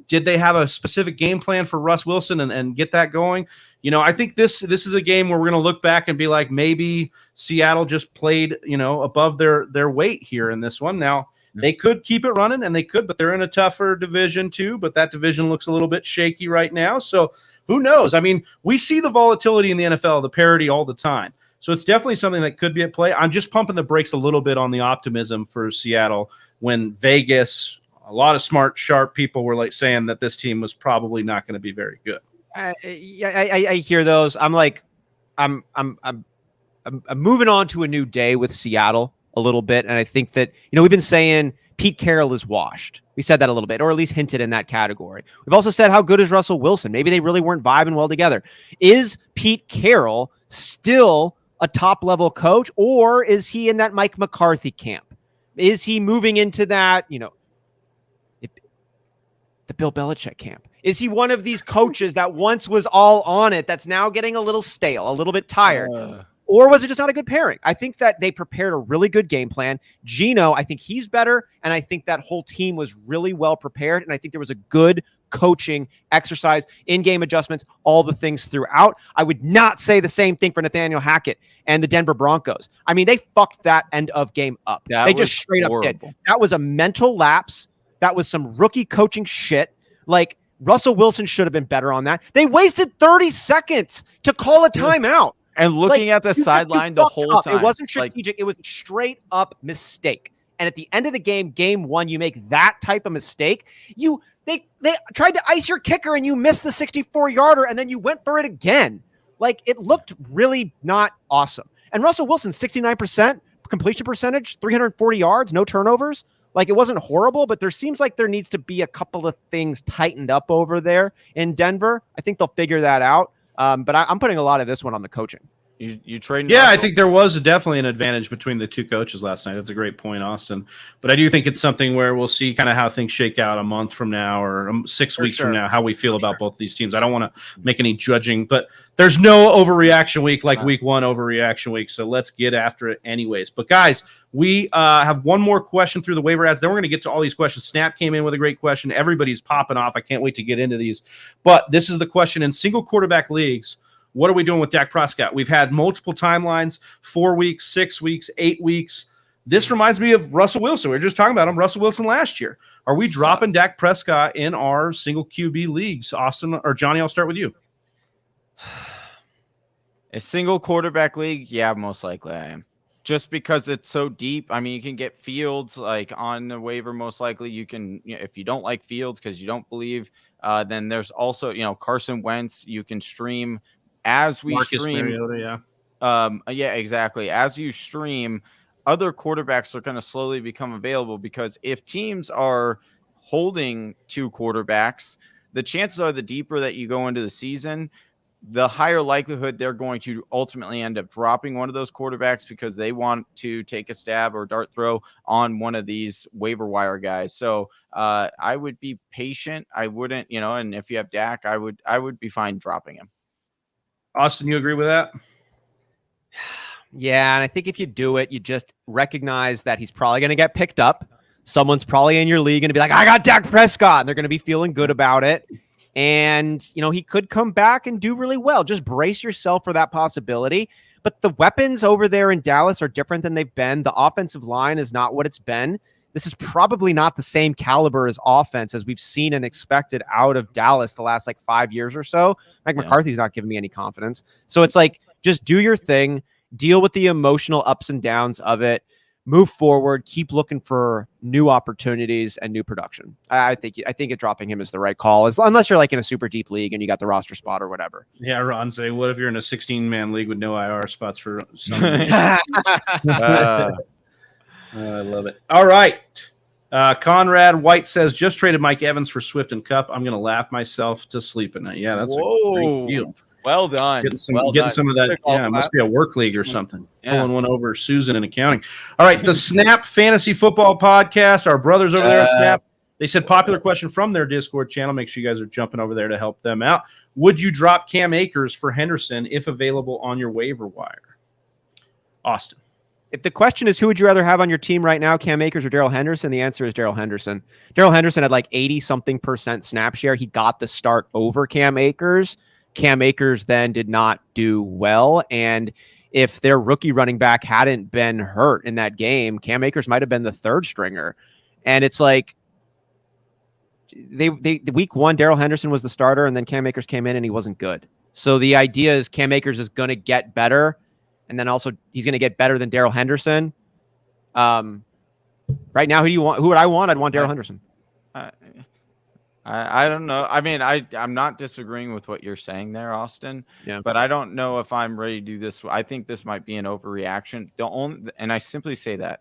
Did they have a specific game plan for Russ Wilson and get that going? I think this is a game where we're going to look back and be like, maybe Seattle just played, above their weight here in this one. Now, they could keep it running, and they could, but they're in a tougher division too. But that division looks a little bit shaky right now. So who knows? I mean, we see the volatility in the NFL, the parity all the time. So it's definitely something that could be at play. I'm just pumping the brakes a little bit on the optimism for Seattle when Vegas, a lot of smart, sharp people were like saying that this team was probably not going to be very good. I hear those. I'm like, I'm moving on to a new day with Seattle. a little bit. And I think that, we've been saying Pete Carroll is washed. We said that a little bit, or at least hinted in that category. We've also said, how good is Russell Wilson? Maybe they really weren't vibing well together. Is Pete Carroll still a top-level coach, or is he in that Mike McCarthy camp? Is he moving into that, the Bill Belichick camp? Is he one of these coaches that once was all on it that's now getting a little stale, a little bit tired? Or was it just not a good pairing? I think that they prepared a really good game plan. Gino, I think he's better, and I think that whole team was really well prepared, and I think there was a good coaching exercise, in-game adjustments, all the things throughout. I would not say the same thing for Nathaniel Hackett and the Denver Broncos. I mean, they fucked that end of game up. They just straight up did. That was a mental lapse. That was some rookie coaching shit. Like, Russell Wilson should have been better on that. They wasted 30 seconds to call a timeout. And looking at the sideline the whole time. It wasn't strategic. It was a straight up mistake. And at the end of the game, game one, you make that type of mistake. They tried to ice your kicker and you missed the 64-yarder and then you went for it again. Like, it looked really not awesome. And Russell Wilson, 69% completion percentage, 340 yards, no turnovers. Like, it wasn't horrible, but there seems like there needs to be a couple of things tightened up over there in Denver. I think they'll figure that out. But I'm putting a lot of this one on the coaching. You trading? Yeah, I think there was definitely an advantage between the two coaches last night. That's a great point, Austin. But I do think it's something where we'll see kind of how things shake out a month from now or 6 weeks from now, how we feel about both these teams. I don't want to make any judging, but there's no overreaction week like week one overreaction week. So let's get after it anyways. But guys, we have one more question through the waiver ads. Then we're going to get to all these questions. Snap came in with a great question. Everybody's popping off. I can't wait to get into these. But this is the question in single quarterback leagues. What are we doing with Dak Prescott? We've had multiple timelines, 4 weeks, 6 weeks, 8 weeks. This reminds me of Russell Wilson. We were just talking about him, Russell Wilson last year. Are we dropping Dak Prescott in our single QB leagues? Austin or Johnny, I'll start with you. A single quarterback league? Yeah, most likely I am. Just because it's so deep. I mean, you can get Fields like on the waiver. Most likely you can, if you don't like Fields because you don't believe, then there's also, Carson Wentz you can stream. As we Marcus stream, Mariota, yeah, exactly. As you stream, other quarterbacks are going to slowly become available because if teams are holding two quarterbacks, the chances are the deeper that you go into the season, the higher likelihood they're going to ultimately end up dropping one of those quarterbacks because they want to take a stab or dart throw on one of these waiver wire guys. So I would be patient. I wouldn't, and if you have Dak, I would be fine dropping him. Austin, you agree with that? Yeah, and I think if you do it, you just recognize that he's probably going to get picked up. Someone's probably in your league going to be like, I got Dak Prescott, and they're going to be feeling good about it. And, he could come back and do really well. Just brace yourself for that possibility. But the weapons over there in Dallas are different than they've been. The offensive line is not what it's been. This is probably not the same caliber as offense as we've seen and expected out of Dallas the last 5 years or so. Mike McCarthy's not giving me any confidence. So it's just do your thing, deal with the emotional ups and downs of it, move forward, keep looking for new opportunities and new production. I think dropping him is the right call, unless you're in a super deep league and you got the roster spot or whatever. Yeah, Ron, say, what if you're in a 16-man league with no IR spots for some? I love it. All right. Conrad White says, just traded Mike Evans for Swift and Cup. I'm going to laugh myself to sleep at night. Yeah, that's a great deal. Well done. Getting some of that. Yeah, it must be a work league or something. Yeah. Pulling one over Susan in accounting. All right, the Snap Fantasy Football Podcast, our brothers over there at Snap, they said popular question from their Discord channel. Make sure you guys are jumping over there to help them out. Would you drop Cam Akers for Henderson if available on your waiver wire? Austin. If the question is who would you rather have on your team right now, Cam Akers or Darrell Henderson, the answer is Darrell Henderson. Darrell Henderson had 80-something% snap share. He got the start over Cam Akers. Cam Akers then did not do well. And if their rookie running back hadn't been hurt in that game, Cam Akers might have been the third stringer. And it's the week one, Darrell Henderson was the starter, and then Cam Akers came in and he wasn't good. So the idea is Cam Akers is going to get better. And then also he's going to get better than Darrell Henderson. Right now, who do you want? Who would I want? I'd want Darrell Henderson. I don't know. I mean, I'm not disagreeing with what you're saying there, Austin. Yeah. But I don't know if I'm ready to do this. I think this might be an overreaction. And I simply say that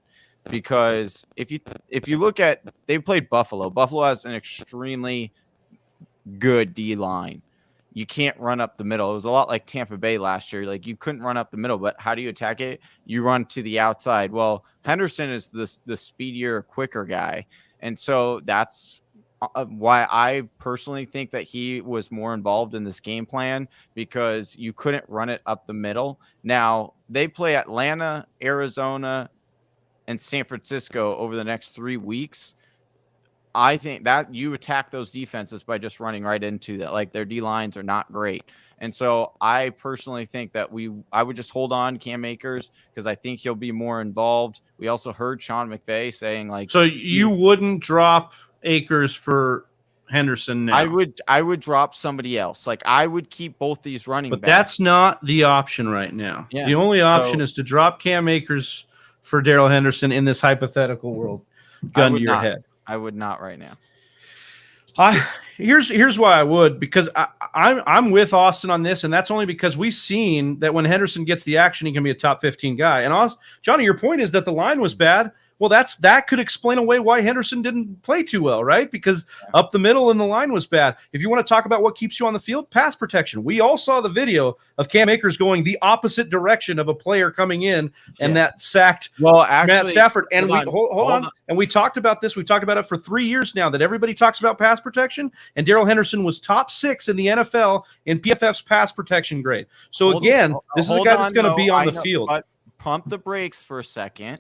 because if you look at, they played Buffalo. Buffalo has an extremely good D line. You can't run up the middle. It was a lot like Tampa Bay last year. Like, you couldn't run up the middle, but how do you attack it? You run to the outside. Well, Henderson is the speedier, quicker guy. And so that's why I personally think that he was more involved in this game plan, because you couldn't run it up the middle. Now, they play Atlanta, Arizona, and San Francisco over the next 3 weeks. I think that you attack those defenses by just running right into that. Like, their D lines are not great. And so I personally think that I would just hold on Cam Akers, because I think he'll be more involved. We also heard Sean McVay saying, like, So you wouldn't drop Akers for Henderson now? I would drop somebody else. Like, I would keep both these running But backs. that's not the option right now. Yeah. The only option is to drop Cam Akers for Darrell Henderson in this hypothetical world. Gun to your head. I would not right now. Here's why I would, because I'm with Austin on this, and that's only because we've seen that when Henderson gets the action, he can be a top 15 guy. And Johnny, your point is that the line was bad. Well, that could explain away why Henderson didn't play too well, right? Because up the middle and the line was bad. If you want to talk about what keeps you on the field, pass protection. We all saw the video of Cam Akers going the opposite direction of a player coming in, and that sacked Matt Stafford. And hold on. And we talked about this. We've talked about it for 3 years now, that everybody talks about pass protection, and Darrell Henderson was top 6 in the NFL in PFF's pass protection grade. So this is a guy that's going to be on the field. But pump the brakes for a second.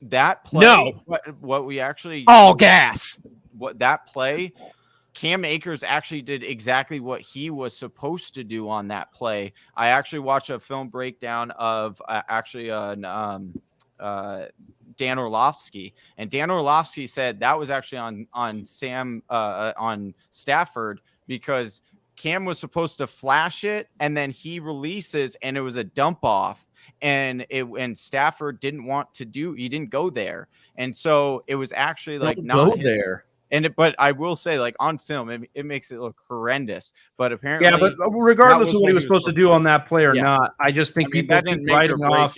That play, what we actually all gas. What that play, Cam Akers actually did exactly what he was supposed to do on that play. I actually watched a film breakdown of Dan Orlovsky, and Dan Orlovsky said that was actually on Stafford, because Cam was supposed to flash it, and then he releases, and it was a dump off. And Stafford didn't want to he didn't go there. And so it was actually like not go there. But I will say, like, on film, it makes it look horrendous. But apparently, but regardless of what he was supposed to do on that play or not, I just think people keep writing off.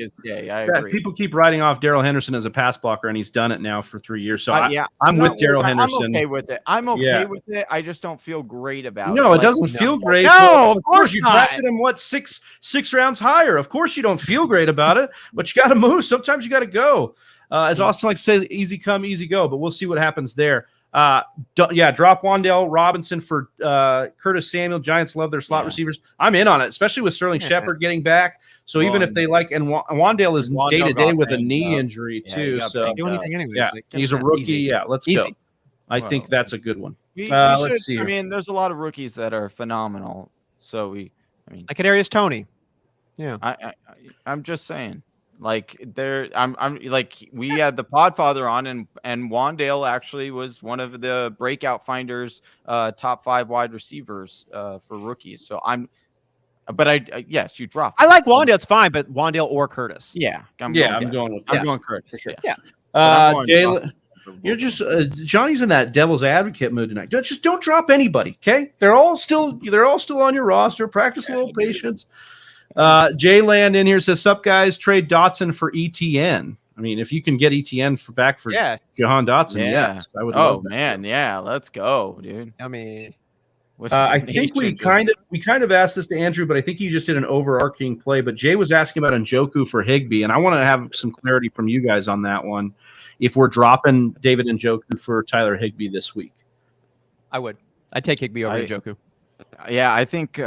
People keep writing off Darrell Henderson as a pass blocker, and he's done it now for 3 years. So I'm with Darrell Henderson. I'm okay with it. With it. I just don't feel great about it. No, it doesn't feel great. No, of course you drafted him six rounds higher. Of course you don't feel great about it, but you got to move. Sometimes you got to go. As Austin likes to say, easy come, easy go. But we'll see what happens there. Drop Wan'Dale Robinson for Curtis Samuel. Giants love their slot receivers. I'm in on it, especially with Sterling Shepard getting back. So even if they like, and Wan'Dale is day-to-day with a knee injury too. So do anything anyways. He's a rookie. Easy. Let's go. I think that's a good one. Let's see. I mean, there's a lot of rookies that are phenomenal. So like Kadarius Toney. Yeah, I'm just saying. Like, I'm like, we had the Podfather on, and Wan'Dale actually was one of the breakout finders, top 5 wide receivers for rookies. So yes, you dropped. I like Wan'Dale. It's fine, but Wan'Dale or Curtis. I'm going Curtis. Sure. You're just Johnny's in that devil's advocate mood tonight. Just don't drop anybody, okay? They're all still on your roster. Practice a little patience. Jay Land in here says, "Sup guys, trade Dotson for ETN." I mean, if you can get ETN back for Jahan Dotson, yes, I would. Love that. Man, let's go, dude. I mean, I think we kind of asked this to Andrew, but I think you just did an overarching play. But Jay was asking about Njoku for Higbee, and I want to have some clarity from you guys on that one. If we're dropping David Njoku for Tyler Higbee this week, I'd take Higbee over Njoku. Yeah, I think.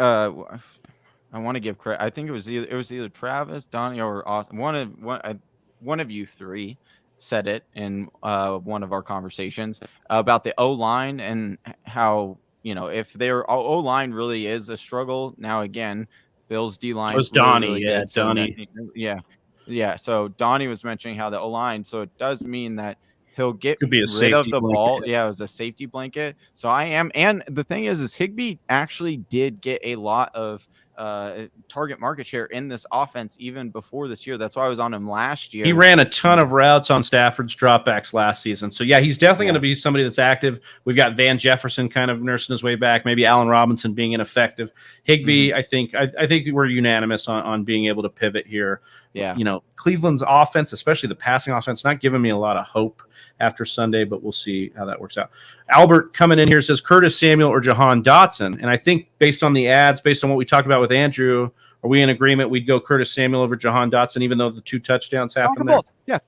I want to give credit. I think it was either Travis, Donnie, or Austin. One of you three said it in one of our conversations about the O-line and how, if their O-line really is a struggle. Now, again, Bill's D-line was Donnie. Donnie. So Donnie was mentioning how the O-line, so it does mean that he'll get rid of the ball. Yeah, it was a safety blanket. So and the thing is Higbee actually did get a lot of target market share in this offense even before this year. That's why I was on him last year. He ran a ton of routes on Stafford's dropbacks last season. So, yeah, he's definitely going to be somebody that's active. We've got Van Jefferson kind of nursing his way back, maybe Allen Robinson being ineffective. Higbee, I think we're unanimous on being able to pivot here. Yeah. You know, Cleveland's offense, especially the passing offense, not giving me a lot of hope after Sunday, but we'll see how that works out. Albert coming in here says Curtis Samuel or Jahan Dotson. And I think based on the ads, based on what we talked about with Andrew, are we in agreement we'd go Curtis Samuel over Jahan Dotson, even though the 2 touchdowns happened there? Yeah,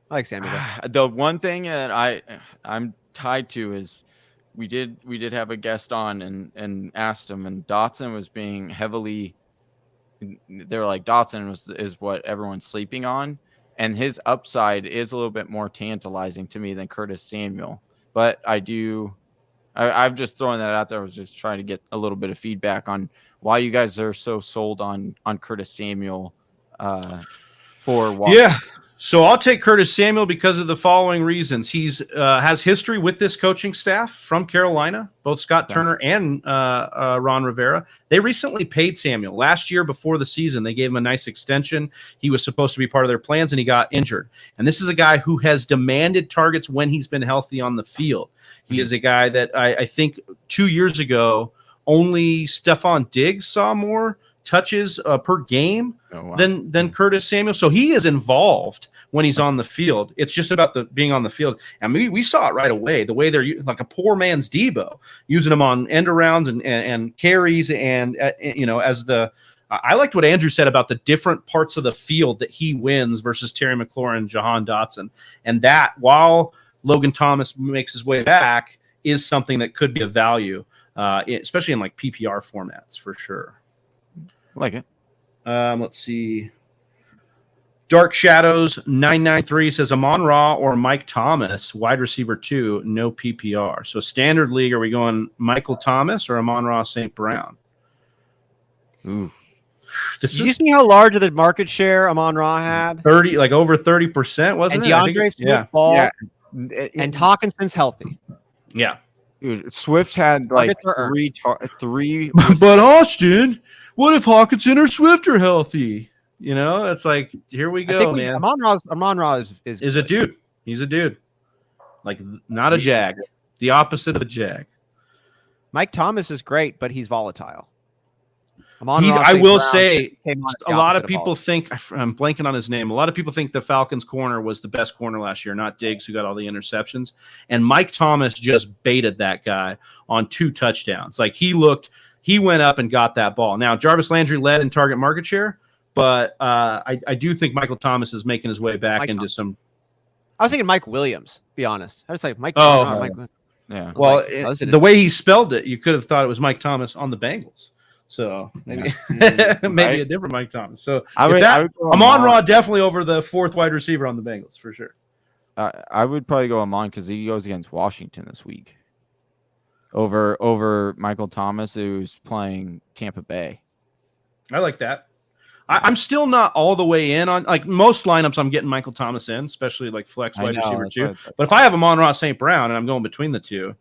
I like Samuel. The one thing that I'm tied to is we did have a guest on and asked him, and Dotson was being heavily. They were like, Dotson is what everyone's sleeping on, and his upside is a little bit more tantalizing to me than Curtis Samuel. But I'm just throwing that out there. I was just trying to get a little bit of feedback on why you guys are so sold on Curtis Samuel for Washington. Yeah. So I'll take Curtis Samuel because of the following reasons. He's has history with this coaching staff from Carolina, both Scott Turner and Ron Rivera. They recently paid Samuel. Last year before the season, they gave him a nice extension. He was supposed to be part of their plans, and he got injured. And this is a guy who has demanded targets when he's been healthy on the field. He is a guy that I think 2 years ago, only Stephon Diggs saw more touches per game than Curtis Samuel. So he is involved when he's on the field. It's just about being on the field. And we saw it right away, the way they're like a poor man's Debo, using him on end arounds and carries. And, as I liked what Andrew said about the different parts of the field that he wins versus Terry McLaurin, Jahan Dotson. And that, while Logan Thomas makes his way back, is something that could be of value, especially in like PPR formats for sure. Like it. Let's see. Dark Shadows 993 says Amon-Ra or Mike Thomas, wide receiver 2, no PPR. So standard league, are we going Michael Thomas or Amon-Ra St. Brown? Ooh. Did you see how large of the market share Amon-Ra had? 30, like over 30%, wasn't it? And DeAndre Swift ball. Yeah. And Hawkinson's healthy. Yeah. Dude, Swift had like three. But Austin, what if Hawkinson or Swift are healthy? It's like, here we go, man. Amon-Ra is a dude. He's a dude. Like, not a jag. The opposite of a jag. Mike Thomas is great, but he's volatile. I will say, a lot of people think, I'm blanking on his name. A lot of people think the Falcons corner was the best corner last year, not Diggs, who got all the interceptions. And Mike Thomas just baited that guy on 2 touchdowns. Like, he went up and got that ball. Now, Jarvis Landry led in target market share, but I do think Michael Thomas is making his way back into some. I was thinking Mike Williams, be honest. I was like, Mike. Yeah. Well, the way he spelled it, you could have thought it was Mike Thomas on the Bengals. So maybe maybe a different Mike Thomas. So Amon-Ra definitely over the 4th wide receiver on the Bengals for sure. I would probably go Amon because he goes against Washington this week. Over Michael Thomas, who's playing Tampa Bay. I like that. I'm still not all the way in on, like, most lineups. I'm getting Michael Thomas in, especially like flex wide receiver 2. But if I have Amon-Ra St. Brown and I'm going between the 2,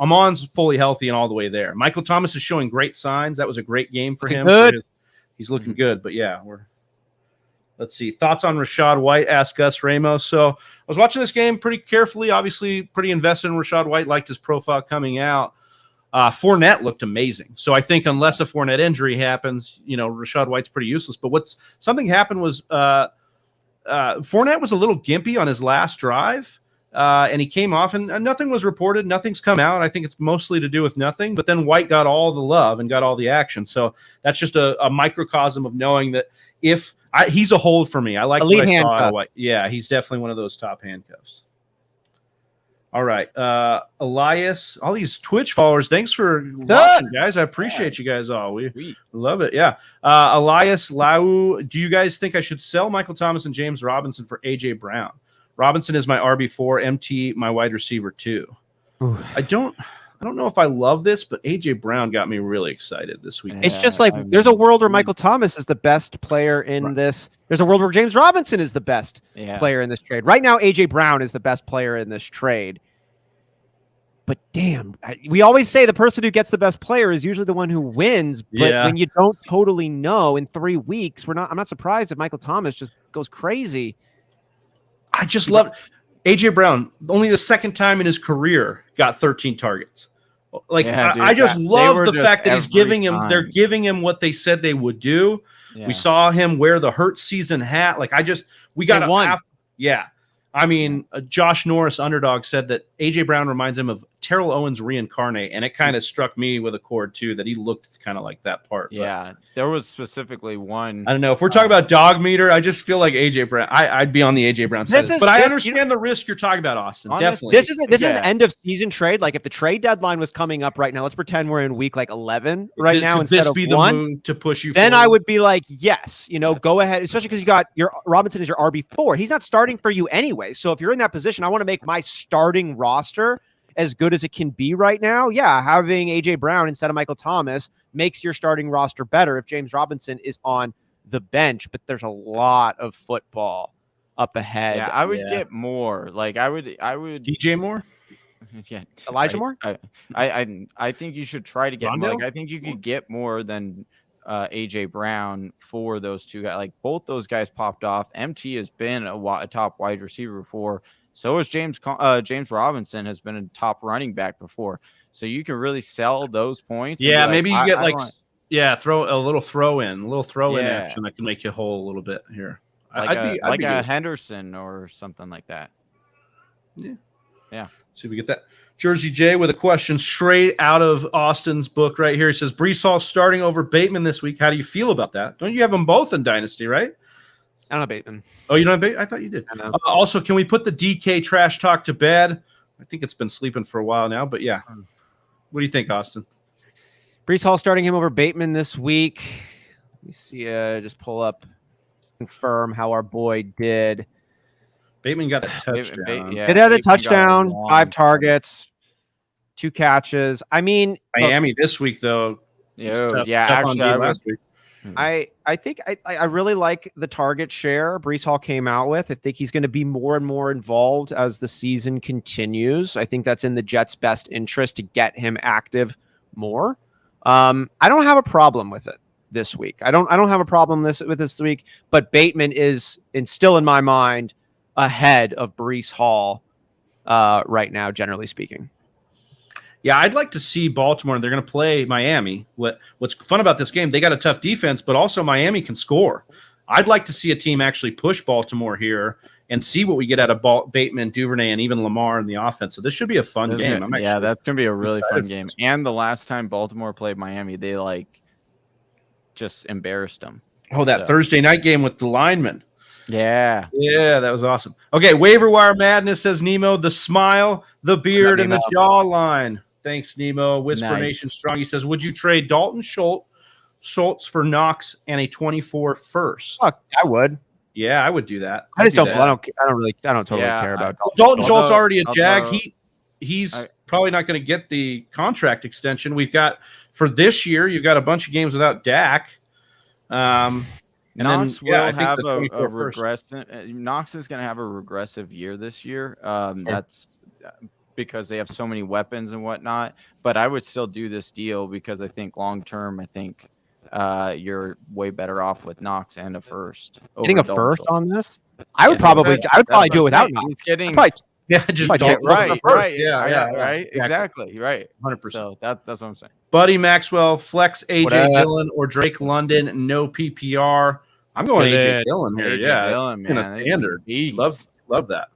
Amon's fully healthy and all the way there. Michael Thomas is showing great signs. That was a great game for him. He's looking good. But yeah, let's see. Thoughts on Rashad White? Asked Gus Ramos. So I was watching this game pretty carefully. Obviously, pretty invested in Rashad White. Liked his profile coming out. Fournette looked amazing. So I think unless a Fournette injury happens, Rashad White's pretty useless. But something happened was Fournette was a little gimpy on his last drive. And he came off, and nothing was reported. Nothing's come out. I think it's mostly to do with nothing. But then White got all the love and got all the action. So that's just a microcosm of knowing that he's a hold for me. I like what I saw out of White. Yeah, he's definitely one of those top handcuffs. All right. Elias, all these Twitch followers, thanks for watching, guys. I appreciate you guys all. We love it. Yeah. Elias Lau, do you guys think I should sell Michael Thomas and James Robinson for A.J. Brown? Robinson is my RB4, MT my wide receiver 2. I don't know if I love this, but AJ Brown got me really excited this week. It's just like there's a world where Michael Thomas is the best player in this. There's a world where James Robinson is the best player in this trade. Right now, AJ Brown is the best player in this trade. But damn, we always say the person who gets the best player is usually the one who wins. But when you don't totally know in 3 weeks, I'm not surprised if Michael Thomas just goes crazy. I just love AJ Brown. Only the second time in his career got 13 targets. Like I just love the fact that they're giving him what they said they would do. Yeah. We saw him wear the Hurt season hat. Like we got to. Yeah. I mean, Josh Norris, Underdog, said that A.J. Brown reminds him of Terrell Owens reincarnate, and it kind of struck me with a chord, too, that he looked kind of like that part. Yeah, there was specifically one. I don't know. If we're talking about dog meter, I just feel like A.J. Brown. I'd be on the A.J. Brown side. But I understand the risk you're talking about, Austin. Definitely. This is an end-of-season trade. Like, if the trade deadline was coming up right now, let's pretend we're in week, 11 right now instead of 1. To push you then forward? I would be like, yes, go ahead, especially because you got Robinson is your RB4. He's not starting for you anyway. So if you're in that position, I want to make my starting roster as good as it can be right now. Yeah, having A.J. Brown instead of Michael Thomas makes your starting roster better if James Robinson is on the bench, but there's a lot of football up ahead. Yeah, I would get more. Like I would DJ Moore? Yeah. Elijah Moore? I think you should try to get Rondale? more. Like I think you could get more than AJ Brown for those two guys. Like both those guys popped off. MT has been a top wide receiver before. So is James Robinson has been a top running back before. So you can really sell those points. Yeah, maybe you get throw a little throw in action that can make you whole a little bit here. Like a Henderson or something like that. Yeah. See if we get that. Jersey J with a question straight out of Austin's book right here. He says, Breece Hall starting over Bateman this week. How do you feel about that? Don't you have them both in Dynasty, right? I don't have Bateman. Oh, you don't have Bateman? I thought you did. Also, can we put the DK trash talk to bed? I think it's been sleeping for a while now, but yeah. What do you think, Austin? Breece Hall starting him over Bateman this week. Let me see. Just pull up, confirm how our boy did. Bateman got the touchdown. It had the touchdown, 5 targets, 2 catches. I mean, Miami this week though. Actually, last week. I think I really like the target share Breece Hall came out with. I think he's going to be more and more involved as the season continues. I think that's in the Jets' best interest to get him active more. I don't have a problem with it this week. I don't have a problem with this week, but Bateman is still in my mind ahead of Breece Hall right now, generally speaking. Yeah, I'd like to see Baltimore. They're going to play Miami. What's fun about this game, they got a tough defense, but also Miami can score. I'd like to see a team actually push Baltimore here and see what we get out of Bateman, Duvernay, and even Lamar in the offense. So this should be a fun game. That's going to be a really fun game. And the last time Baltimore played Miami, they just embarrassed them. Oh, that Thursday night game with the linemen. Yeah, that was awesome. Okay, Waiver Wire Madness says Nemo, the smile, the beard, and the jawline. Thanks, Nemo. Whisper Nation Strong. He says, would you trade Dalton Schultz for Knox and a 24 first? Fuck, I would. Yeah, I would do that. I don't totally care about Dalton Schultz. Already a Jag. He's probably not going to get the contract extension. We've got for this year. You've got a bunch of games without Dak. Knox will have a regressive. Knox is going to have a regressive year this year. That's because they have so many weapons and whatnot. But I would still do this deal because I think long term, you're way better off with Knox and a first. Getting a first on this, I would probably do it without Knox. He's getting right. Exactly, right. 100%. So that's what I'm saying. Buddy Maxwell, flex AJ Dillon or Drake London, no PPR. I'm going AJ Dillon here. Dillon, man. In a standard. Love that.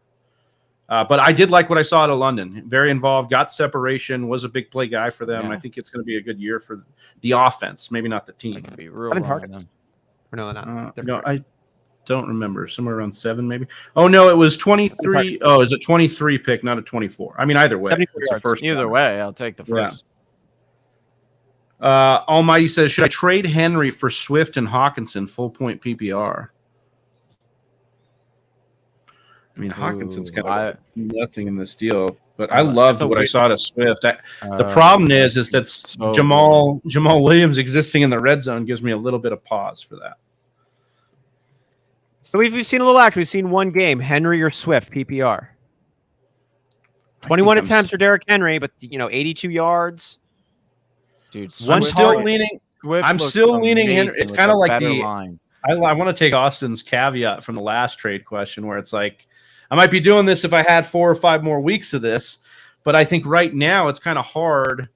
But I did like what I saw out of London. Very involved, got separation, was a big play guy for them. I think it's going to be a good year for the offense, maybe not the team. Be real no, I don't remember. Somewhere around 7, maybe. Oh, no, it was 23. Oh, is it 23 pick, not a 24? I mean, either way. Either way, I'll take the first. Almighty says, should I trade Henry for Swift and Hawkinson, full point PPR? I mean, Hawkinson's got nothing in this deal, but I loved what I saw to Swift. The problem is that Jamal Williams existing in the red zone gives me a little bit of pause for that. So we've seen a little action. We've seen one game, Henry or Swift PPR. 21 attempts for Derrick Henry, but 82 yards. Dude, I'm still leaning. I'm still leaning Henry. It's kind of like the line. I want to take Austin's caveat from the last trade question, where it's like, I might be doing this if I had 4 or 5 more weeks of this, but I think right now it's kind of hard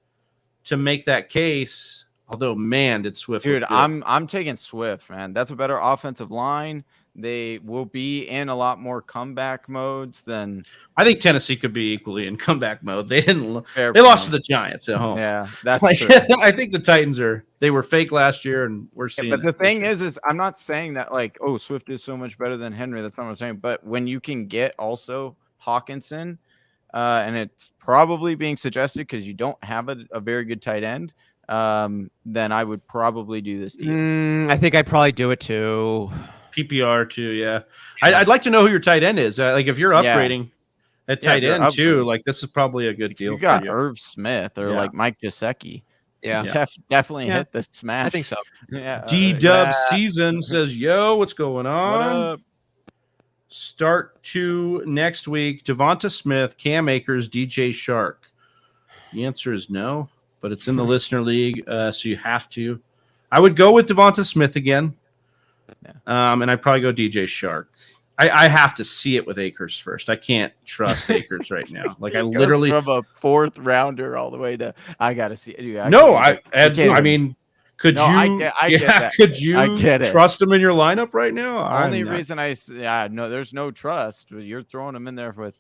to make that case. Although, man, did Swift, dude, I'm taking Swift, man. That's a better offensive line. They will be in a lot more comeback modes than. I think Tennessee could be equally in comeback mode. They didn't. They lost to the Giants at home. Yeah, that's true. I think the Titans they were fake last year, and we're seeing. But the thing is I'm not saying that like, oh, Swift is so much better than Henry. That's not what I'm saying. But when you can get also Hawkinson, and it's probably being suggested because you don't have a very good tight end, then I would probably do this deal. I think I'd probably do it too. PPR too, yeah. I'd like to know who your tight end is. Like if you're upgrading at tight end too, like this is probably a good deal. You got Irv Smith or like Mike Gesicki. Yeah, definitely hit the smash. I think so. Yeah. D-Dub Season says, "Yo, what's going on? What up? Start to next week. Devonta Smith, Cam Akers, DJ Shark." The answer is no, but it's in the listener league, so you have to. I would go with Devonta Smith again. And I'd probably go DJ Shark. I have to see it with Akers first. I can't trust Akers right now. Like I literally from a 4th rounder all the way to I gotta see it. Dude, I mean, could you? I get that. Could you I get it. trust him in your lineup right now? Only reason no, there's no trust. You're throwing him in there with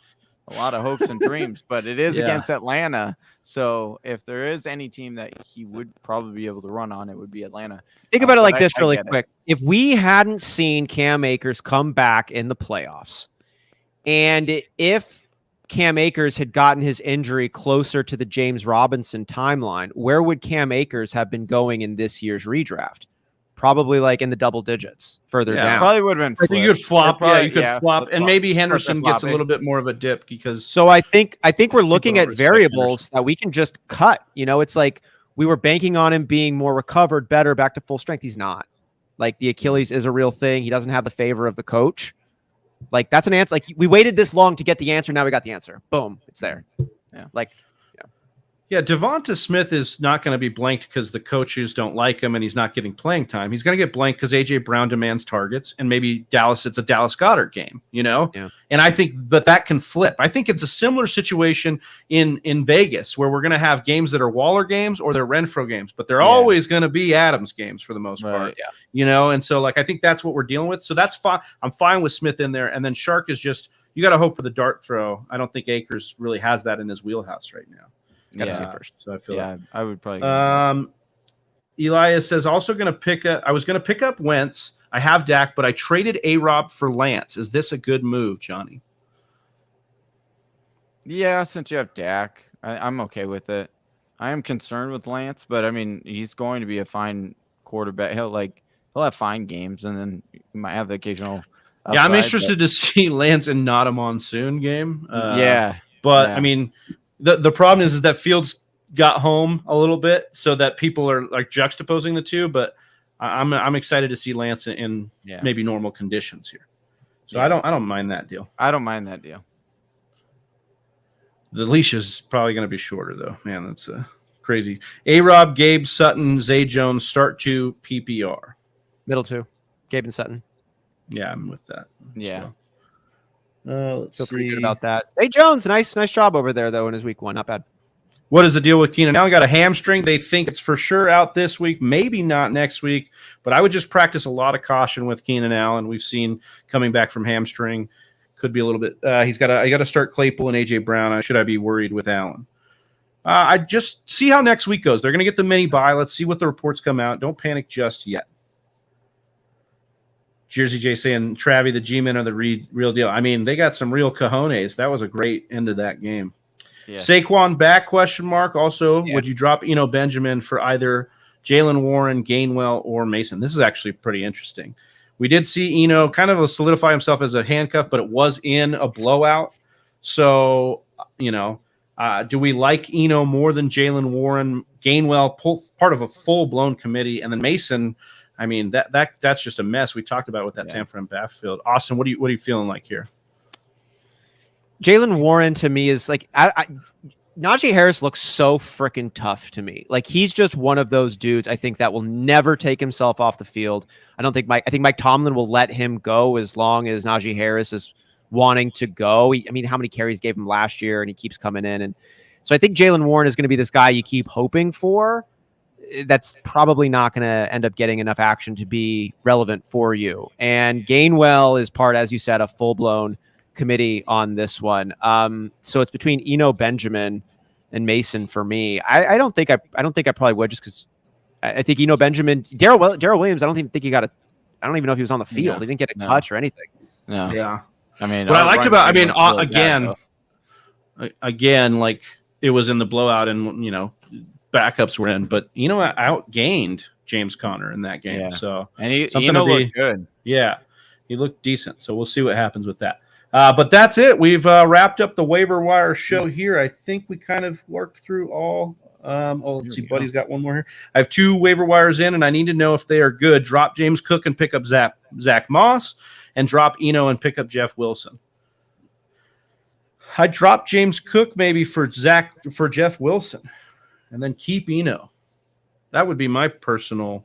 a lot of hopes and dreams, but it is against Atlanta. So if there is any team that he would probably be able to run on, it would be Atlanta. Think about it like this really quick. If we hadn't seen Cam Akers come back in the playoffs, and if Cam Akers had gotten his injury closer to the James Robinson timeline, where would Cam Akers have been going in this year's redraft? Probably like in the double digits further down. Probably would have been. You could flop. You could flop, and maybe Henderson gets a little bit more of a dip because. So I think we're looking at variables that we can just cut. It's like we were banking on him being more recovered, better, back to full strength. He's not. Like the Achilles is a real thing. He doesn't have the favor of the coach. Like that's an answer. Like we waited this long to get the answer. Now we got the answer. Boom, it's there. Yeah, Devonta Smith is not going to be blanked because the coaches don't like him and he's not getting playing time. He's going to get blanked because A.J. Brown demands targets and maybe it's a Dallas Goedert game, Yeah. And I think, but that can flip. I think it's a similar situation in Vegas where we're going to have games that are Waller games or they're Renfro games, but they're always going to be Adams games for the most part, And so, like, I think that's what we're dealing with. So that's fine. I'm fine with Smith in there. And then Shark is just, you got to hope for the dart throw. I don't think Akers really has that in his wheelhouse right now. Gotta see first. So I feel I would probably Elias says I was gonna pick up Wentz. I have Dak, but I traded A-Rob for Lance. Is this a good move, Johnny? Yeah, since you have Dak, I'm okay with it. I am concerned with Lance, but I mean he's going to be a fine quarterback. He'll have fine games and then he might have the occasional upside, I'm interested to see Lance and not a monsoon game. But I mean The problem is that Fields got home a little bit, so that people are like juxtaposing the two. But I'm excited to see Lance in maybe normal conditions here. So I don't mind that deal. I don't mind that deal. The leash is probably going to be shorter though. Man, that's crazy. A-Rob, Gabe, Sutton, Zay Jones, start to PPR. Middle 2, Gabe and Sutton. Yeah, I'm with that. Yeah. Let's Feel see. pretty good about that. Hey, Jones, nice job over there, though, in his week 1. Not bad. What is the deal with Keenan Allen? Got a hamstring. They think it's for sure out this week, maybe not next week, but I would just practice a lot of caution with Keenan Allen. We've seen coming back from hamstring. Could be a little bit. I got to start Claypool and A.J. Brown. Should I be worried with Allen? I just see how next week goes. They're going to get the mini bye. Let's see what the reports come out. Don't panic just yet. Jersey J saying Travie, the G-men are the real deal. I mean, they got some real cojones. That was a great end of that game. Yeah. Saquon back, question mark. Also, would you drop Benjamin for either Jalen Warren, Gainwell, or Mason? This is actually pretty interesting. We did see kind of solidify himself as a handcuff, but it was in a blowout. So, do we like more than Jalen Warren? Gainwell, part of a full-blown committee, and then Mason – I mean, that's just a mess. We talked about with that San Fran backfield. Austin, what are you feeling like here? Jalen Warren to me is like Najee Harris looks so freaking tough to me. Like he's just one of those dudes I think that will never take himself off the field. I think Mike Tomlin will let him go as long as Najee Harris is wanting to go. I mean, how many carries gave him last year, and he keeps coming in. And so I think Jalen Warren is going to be this guy you keep hoping for. That's probably not going to end up getting enough action to be relevant for you. And Gainwell is part, as you said, a full-blown committee on this one. So it's between Eno Benjamin and Mason for me. I don't think I probably would, just because I think Eno Benjamin, Darrell Williams, I don't even know if he was on the field. Yeah. He didn't get a touch or anything. No. Yeah. I mean, what I liked about, really again, like it was in the blowout and, backups were in, but, outgained James Conner in that game. Yeah. So, and he looked good. Yeah. He looked decent. So we'll see what happens with that. But that's it. We've wrapped up the waiver wire show here. I think we kind of worked through all. Let's see. Buddy's got one more here. I have 2 waiver wires in, and I need to know if they are good. Drop James Cook and pick up Zach Moss, and drop Eno and pick up Jeff Wilson. I drop James Cook maybe for Jeff Wilson, and then keep Eno. That would be my personal.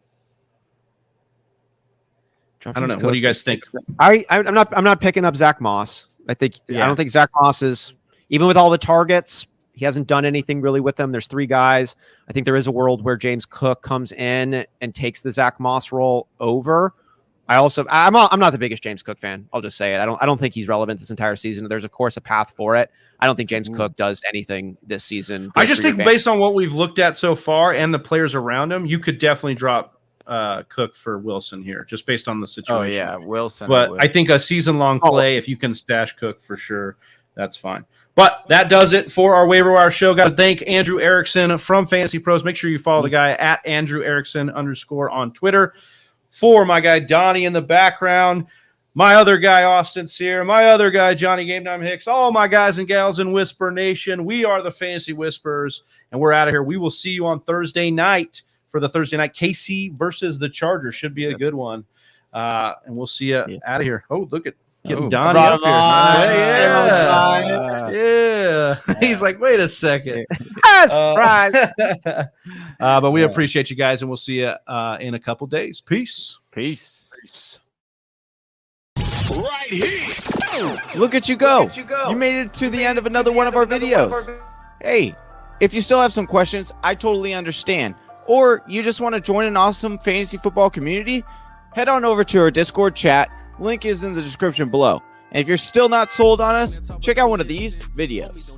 I don't know. What do you guys think? I'm not picking up Zach Moss. I don't think Zach Moss is, even with all the targets, he hasn't done anything really with them. There's 3 guys. I think there is a world where James Cook comes in and takes the Zach Moss role over. I'm not the biggest James Cook fan. I'll just say it. I don't think he's relevant this entire season. There's of course a path for it. I don't think James Cook does anything this season. I just think based on what we've looked at so far and the players around him, you could definitely drop Cook for Wilson here, just based on the situation. Oh yeah, Wilson. But I think a season-long play, if you can stash Cook for sure, that's fine. But that does it for our waiver wire show. Got to thank Andrew Erickson from Fantasy Pros. Make sure you follow the guy at Andrew Erickson _ on Twitter. For my guy Donnie in the background, my other guy Austin Sear, my other guy Johnny Game Time Hicks, all my guys and gals in Whisper Nation. We are the Fantasy Whispers, and we're out of here. We will see you on Thursday night for the Thursday night KC versus the Chargers. Should be a good one. And we'll see you out of here. Oh, look at getting Donnie up here. Yeah. He's like, wait a second. Surprise. But we appreciate you guys, and we'll see you in a couple days. Peace. Right here. Look at you go. You made it to the end of another one of our videos. Hey, if you still have some questions, I totally understand. Or you just want to join an awesome fantasy football community, head on over to our Discord chat. Link is in the description below. And if you're still not sold on us, check out one of these videos.